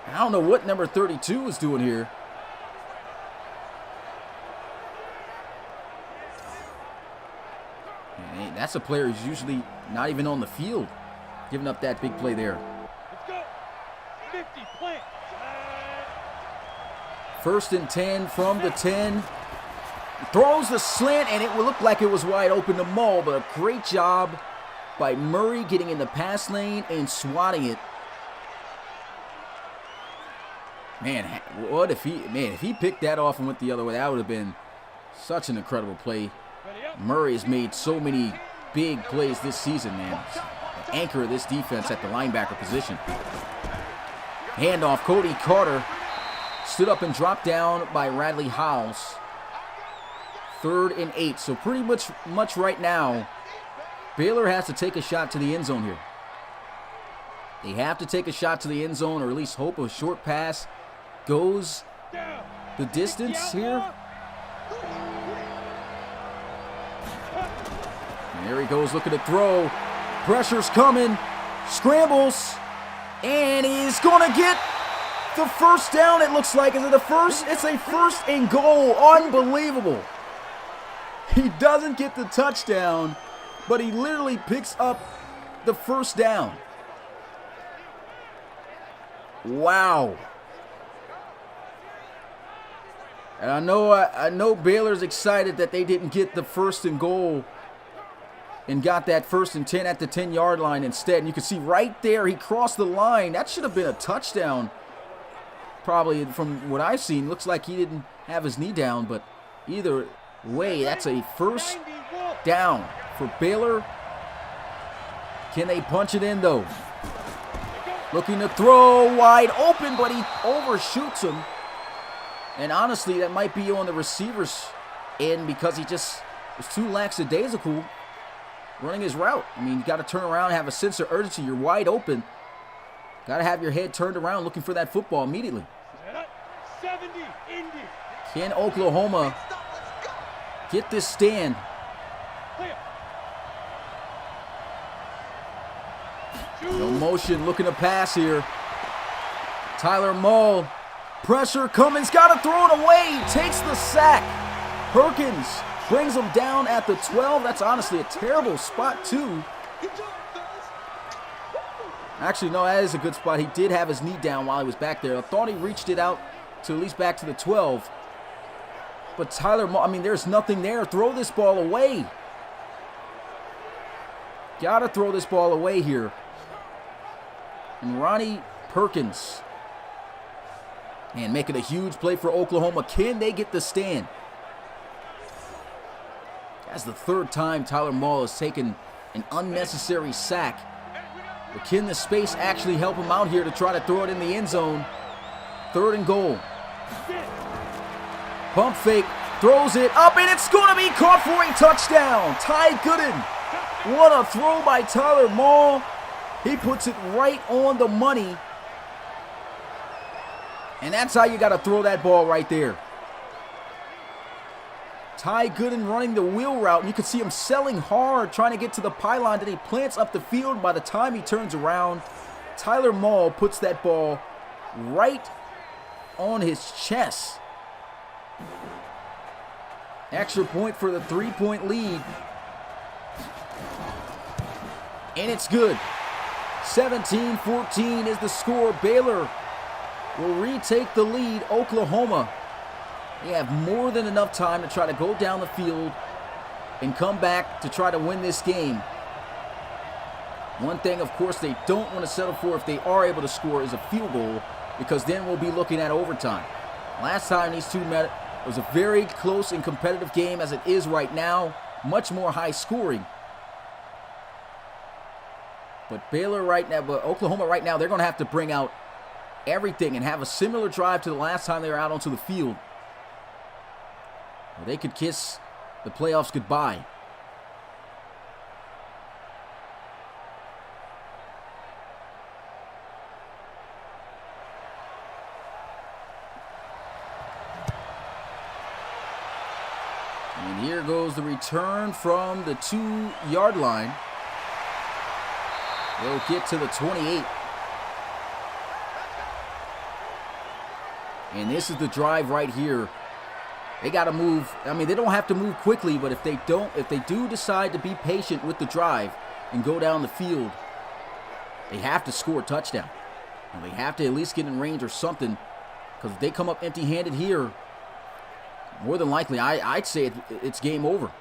I don't know what number 32 is doing here. And that's a player who's usually not even on the field, giving up that big play there. Let's go. 50 plant. 1st and 10 from the 10. Throws the slant, and it will look like it was wide open to Mull, but a great job by Murray getting in the pass lane and swatting it. Man, what if he picked that off and went the other way? That would have been such an incredible play. Murray has made so many big plays this season, man. The anchor of this defense at the linebacker position. Handoff, Cody Carter stood up and dropped down by Radley Howells. 3rd and 8. So pretty much right now, Baylor has to take a shot to the end zone here. They have to take a shot to the end zone, or at least hope a short pass goes the distance here. And there he goes looking to throw. Pressure's coming. Scrambles. And he's going to get the first down, it looks like. Is it a first? It's a 1st and goal. Unbelievable. He doesn't get the touchdown, but he literally picks up the first down. Wow. And I know Baylor's excited that they didn't get the 1st and goal and got that 1st and 10 at the 10-yard line instead. And you can see right there, he crossed the line. That should have been a touchdown. Probably from what I've seen, looks like he didn't have his knee down, but either way, that's a first down for Baylor. Can they punch it in, though? Looking to throw wide open, but he overshoots him. And honestly, that might be on the receiver's end because he just was too lackadaisical running his route. I mean, you got to turn around and have a sense of urgency. You're wide open. Got to have your head turned around looking for that football immediately. 70, Indy. Can Oklahoma get this stand? No motion, looking to pass here. Tyler Mull, pressure, Cummins got to throw it away, takes the sack. Perkins brings him down at the 12. That's honestly a terrible spot too. Actually, no, that is a good spot. He did have his knee down while he was back there. I thought he reached it out to at least back to the 12. But Tyler Mull, I mean, there's nothing there. Throw this ball away. Got to throw this ball away here. And Ronnie Perkins, man, making a huge play for Oklahoma. Can they get the stand? That's the third time Tyler Mull has taken an unnecessary sack. But can the space actually help him out here to try to throw it in the end zone? 3rd and goal. Pump fake, throws it up, and it's going to be caught for a touchdown. Ty Gooden. What a throw by Tyler Mull. He puts it right on the money. And that's how you got to throw that ball right there. Ty Gooden running the wheel route, and you can see him selling hard, trying to get to the pylon. Then he plants up the field. By the time he turns around, Tyler Mull puts that ball right on his chest. Extra point for the 3-point lead. And it's good. 17-14 is the score. Baylor will retake the lead. Oklahoma, they have more than enough time to try to go down the field and come back to try to win this game. One thing, of course, they don't want to settle for if they are able to score is a field goal, because then we'll be looking at overtime. Last time these two met, it was a very close and competitive game, as it is right now. Much more high scoring. But Oklahoma right now, they're going to have to bring out everything and have a similar drive to the last time they were out onto the field. Or they could kiss the playoffs goodbye. And here goes the return from the 2-yard line. They'll get to the 28. And this is the drive right here. They got to move. I mean, they don't have to move quickly, but if they do decide to be patient with the drive and go down the field, they have to score a touchdown. And they have to at least get in range or something, because if they come up empty-handed here, more than likely, I'd say it's game over.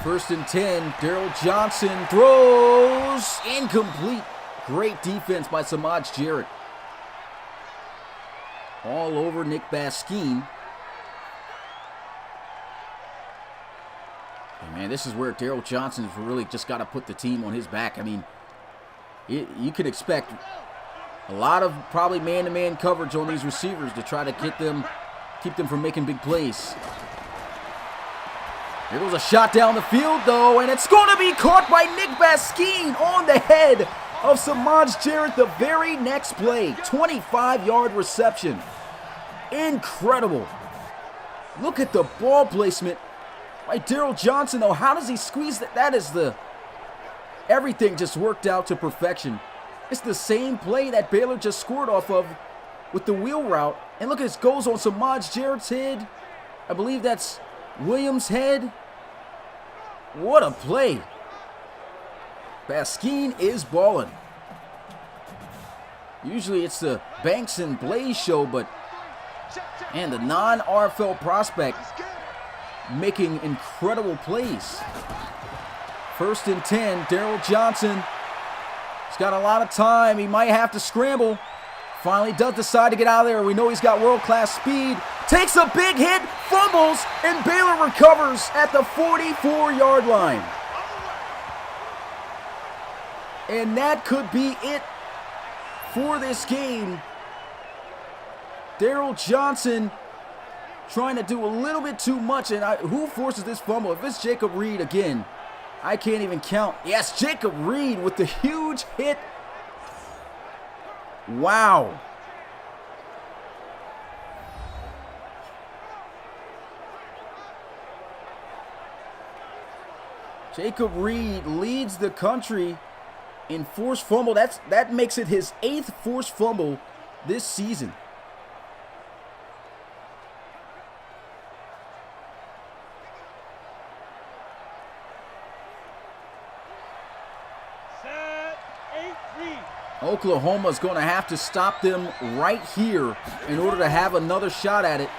First and 10, Daryl Johnson throws incomplete. Great defense by Samaj Jarrett. All over Nick Baskeen. And man, this is where Daryl Johnson's really just got to put the team on his back. I mean, you can expect a lot of probably man-to-man coverage on these receivers to try to keep them from making big plays. Here goes a shot down the field, though, and it's going to be caught by Nick Baskeen on the head of Samaj Jarrett the very next play. 25-yard reception. Incredible. Look at the ball placement by Daryl Johnson, though. How does he squeeze that? That is everything just worked out to perfection. It's the same play that Baylor just scored off of with the wheel route. And look at this, goes on Samaj Jarrett's head. I believe that's Williams' head. What a play. Baskeen is balling. Usually it's the Banks and Blaze show, but and the non-RFL prospect making incredible plays. First and 10, Daryl Johnson. He's got a lot of time. He might have to scramble. Finally does decide to get out of there. We know he's got world-class speed. Takes a big hit, fumbles, and Baylor recovers at the 44-yard line. And that could be it for this game. Daryl Johnson trying to do a little bit too much. And who forces this fumble? If it's Jacob Reed again, I can't even count. Yes, Jacob Reed with the huge hit. Wow. Jacob Reed leads the country in forced fumble. That makes it his 8th forced fumble this season. Oklahoma's going to have to stop them right here in order to have another shot at it.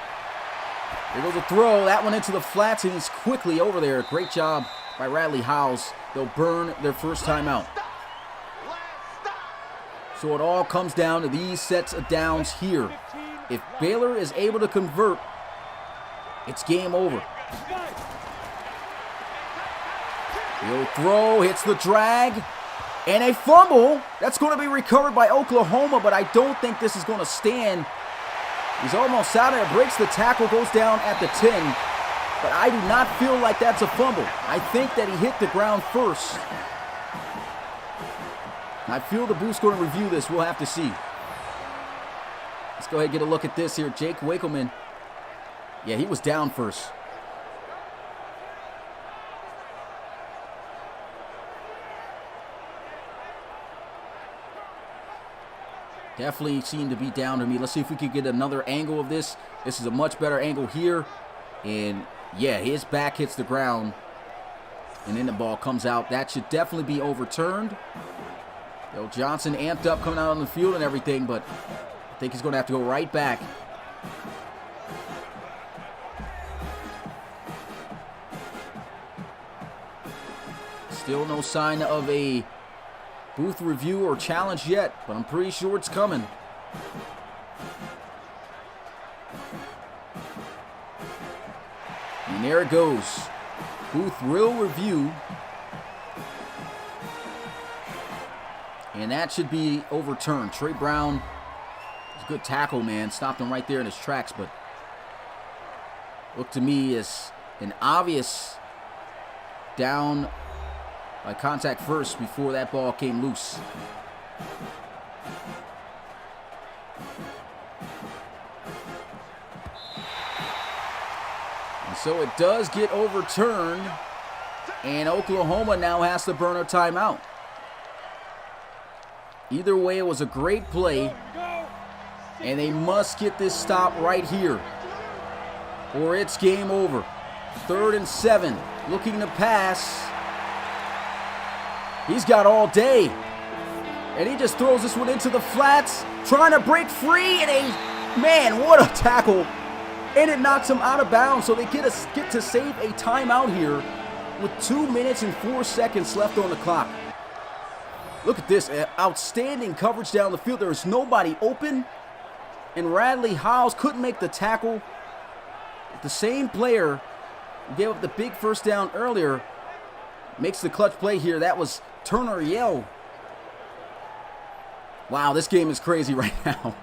There goes a throw. That one into the flats, and he's quickly over there. Great job by Radley Howes. They'll burn their first time out. So it all comes down to these sets of downs here. If Baylor is able to convert, it's game over. The throw hits the drag. And a fumble. That's going to be recovered by Oklahoma, but I don't think this is going to stand. He's almost out of it. Breaks the tackle, goes down at the 10. But I do not feel like that's a fumble. I think that he hit the ground first. I feel the booth's going to review this. We'll have to see. Let's go ahead and get a look at this here. Jake Wakelman. Yeah, he was down first. Definitely seemed to be down to me. Let's see if we can get another angle of this. This is a much better angle here. And yeah, his back hits the ground. And then the ball comes out. That should definitely be overturned. Bill Johnson amped up coming out on the field and everything, but I think he's going to have to go right back. Still no sign of a booth review or challenge yet, but I'm pretty sure it's coming. And there it goes. Booth will review. And that should be overturned. Trey Brown, a good tackle, man. Stopped him right there in his tracks, but looked to me as an obvious down by contact first before that ball came loose. And so it does get overturned, and Oklahoma now has to burn a timeout. Either way, it was a great play, and they must get this stop right here, or it's game over. 3rd and 7, looking to pass. He's got all day. And he just throws this one into the flats, trying to break free. And man, what a tackle. And it knocks him out of bounds. So they get to save a timeout here with 2 minutes and 4 seconds left on the clock. Look at this. Outstanding coverage down the field. There was nobody open. And Radley Howes couldn't make the tackle. The same player who gave up the big first down earlier makes the clutch play here. That was Turner Yell. Wow, this game is crazy right now.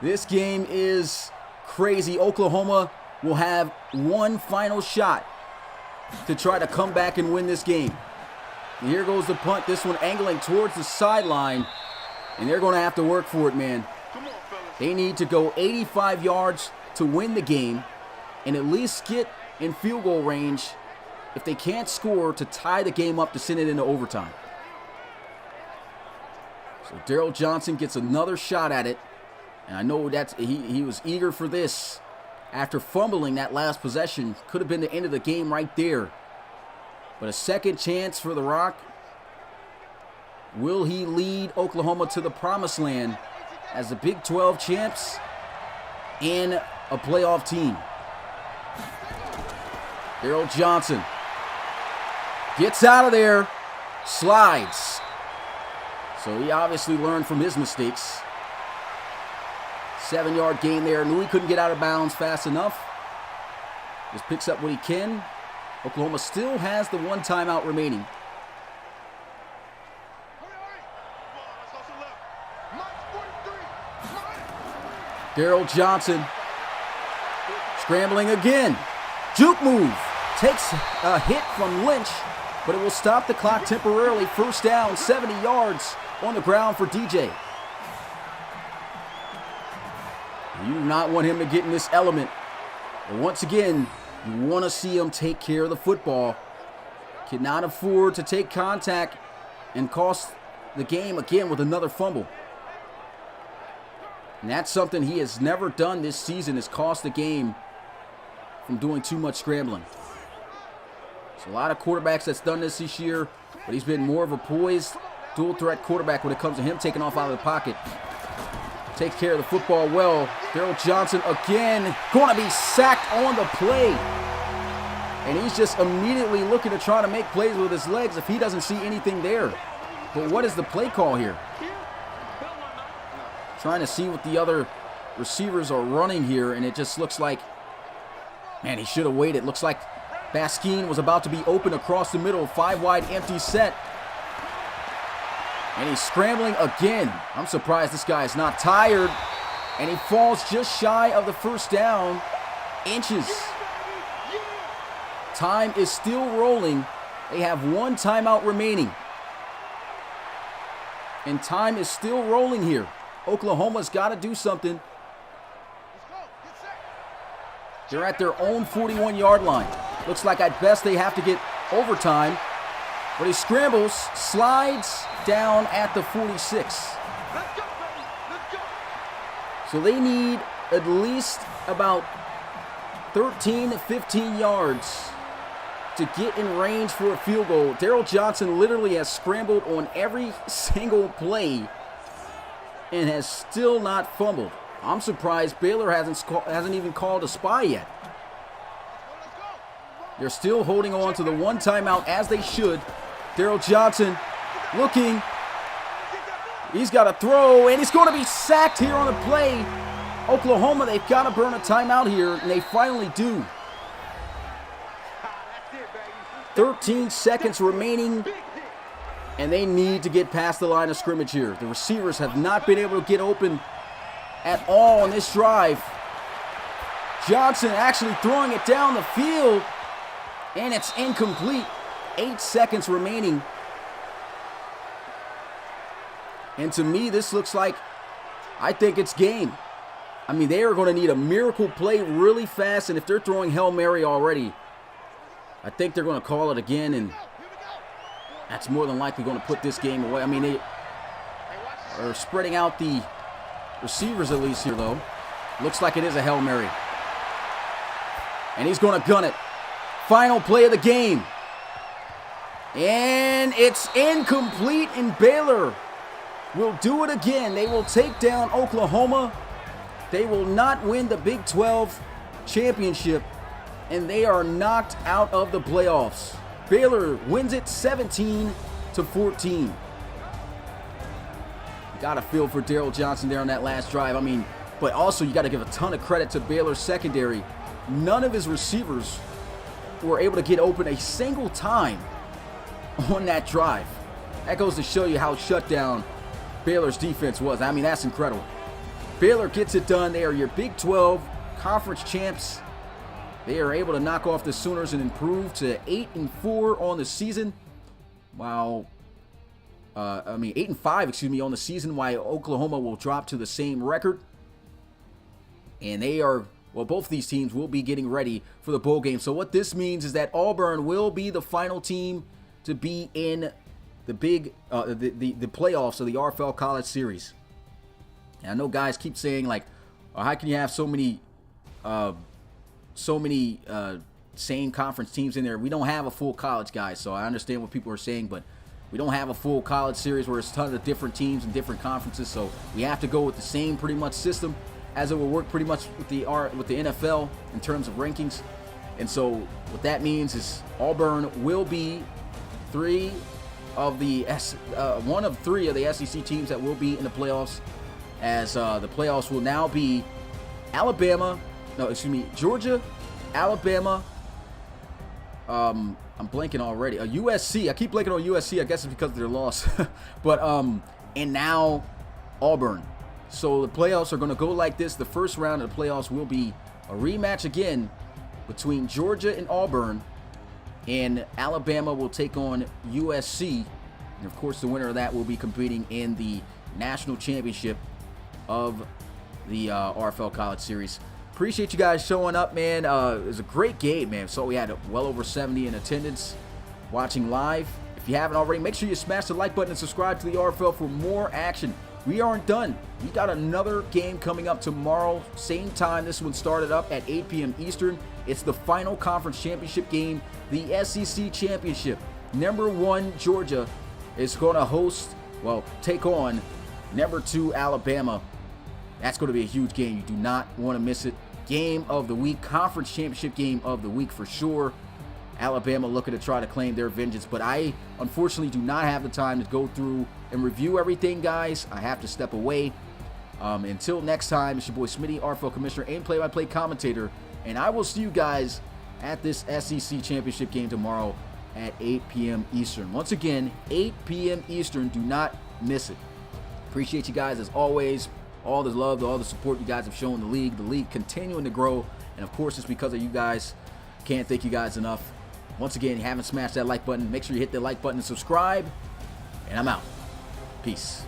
This game is crazy. Oklahoma will have one final shot to try to come back and win this game. And here goes the punt. This one angling towards the sideline. And they're going to have to work for it, man. They need to go 85 yards to win the game and at least get in field goal range, if they can't score, to tie the game up to send it into overtime. So Daryl Johnson gets another shot at it. And I know that he was eager for this after fumbling that last possession. Could have been the end of the game right there. But a second chance for the Rock. Will he lead Oklahoma to the promised land as the Big 12 champs and a playoff team? Daryl Johnson gets out of there, slides. So he obviously learned from his mistakes. 7-yard gain there. Knew he couldn't get out of bounds fast enough. Just picks up what he can. Oklahoma still has the one timeout remaining. Daryl Johnson Scrambling again. Juke move. Takes a hit from Lynch, but it will stop the clock temporarily. First down, 70 yards on the ground for DJ. You do not want him to get in this element. But once again, you want to see him take care of the football. Cannot afford to take contact and cost the game again with another fumble. And that's something he has never done this season, is cost the game from doing too much scrambling. There's a lot of quarterbacks that's done this year, but he's been more of a poised, dual threat quarterback when it comes to him taking off out of the pocket. Takes care of the football well. Daryl Johnson again going to be sacked on the play. And he's just immediately looking to try to make plays with his legs if he doesn't see anything there. But what is the play call here? Trying to see what the other receivers are running here, and it just looks like, man, he should have waited. Looks like Baskin was about to be open across the middle. 5 wide empty set. And he's scrambling again. I'm surprised this guy is not tired. And he falls just shy of the first down. Inches. Time is still rolling. They have 1 timeout remaining. And time is still rolling here. Oklahoma's got to do something. They're at their own 41-yard line. Looks like at best they have to get overtime. But he scrambles, slides down at the 46. So they need at least about 13 to 15 yards to get in range for a field goal. Daryl Johnson literally has scrambled on every single play and has still not fumbled. I'm surprised Baylor hasn't even called a spy yet. They're still holding on to the 1 timeout as they should. Daryl Johnson looking. He's got to throw, and he's going to be sacked here on the play. Oklahoma, they've got to burn a timeout here, and they finally do. 13 seconds remaining, and they need to get past the line of scrimmage here. The receivers have not been able to get open at all on this drive. Johnson actually throwing it down the field, and it's incomplete. 8 seconds remaining. And to me, this looks like, I think it's game. I mean, they are going to need a miracle play really fast, and if they're throwing Hail Mary already, I think they're going to call it again, and that's more than likely going to put this game away. I mean, they are spreading out the receivers at least here, though. Looks like it is a Hail Mary. And he's going to gun it. Final play of the game. And it's incomplete, and Baylor will do it again. They will take down Oklahoma. They will not win the Big 12 championship, and they are knocked out of the playoffs. Baylor wins it 17-14. Got to feel for Daryl Johnson there on that last drive. I mean, but also you got to give a ton of credit to Baylor's secondary. None of his receivers were able to get open a single time on that drive. That goes to show you how shut down Baylor's defense was. I mean, that's incredible. Baylor gets it done. They are your Big 12 conference champs. They are able to knock off the Sooners and improve to 8-4 on the season. While, 8-5, on the season. While Oklahoma will drop to the same record. And they are, well, both of these teams will be getting ready for the bowl game. So what this means is that Auburn will be the final team to be in the the playoffs of the RFL College Series. And I know guys keep saying, like, oh, how can you have so many same conference teams in there? We don't have a full college, guys, so I understand what people are saying, but we don't have a full college series where it's tons of different teams and different conferences, so we have to go with the same pretty much system as it will work pretty much with the NFL in terms of rankings. And so what that means is Auburn will be one of three of the SEC teams that will be in the playoffs, as the playoffs will now be Georgia, Alabama, I'm blanking already, USC. I keep blanking on USC. I guess it's because of their loss. But and now Auburn. So the playoffs are going to go like this. The first round of the playoffs will be a rematch again between Georgia and Auburn, and Alabama will take on USC. And of course, the winner of that will be competing in the national championship of the RFL College Series. Appreciate you guys showing up, man. It was a great game, man. So we had well over 70 in attendance watching live. If you haven't already, make sure you smash the like button and subscribe to the RFL for more action. We aren't done. We got another game coming up tomorrow, same time. This one started up at 8 p.m. Eastern. It's the final conference championship game, the SEC championship. Number 1 Georgia is going to take on number 2 Alabama. That's going to be a huge game. You do not want to miss it. Game of the week, conference championship game of the week for sure. Alabama looking to try to claim their vengeance, but I unfortunately do not have the time to go through and review everything, guys. I have to step away. Until next time, it's your boy Smitty, RFL Commissioner and play-by-play commentator, and I will see you guys at this SEC championship game tomorrow at 8 p.m. Eastern. Once again, 8 p.m. Eastern. Do not miss it. Appreciate you guys as always. All the love, all the support you guys have shown the league continuing to grow, and of course it's because of you guys. Can't thank you guys enough. Once again, if you haven't smashed that like button, make sure you hit that like button and subscribe, and I'm out. Peace.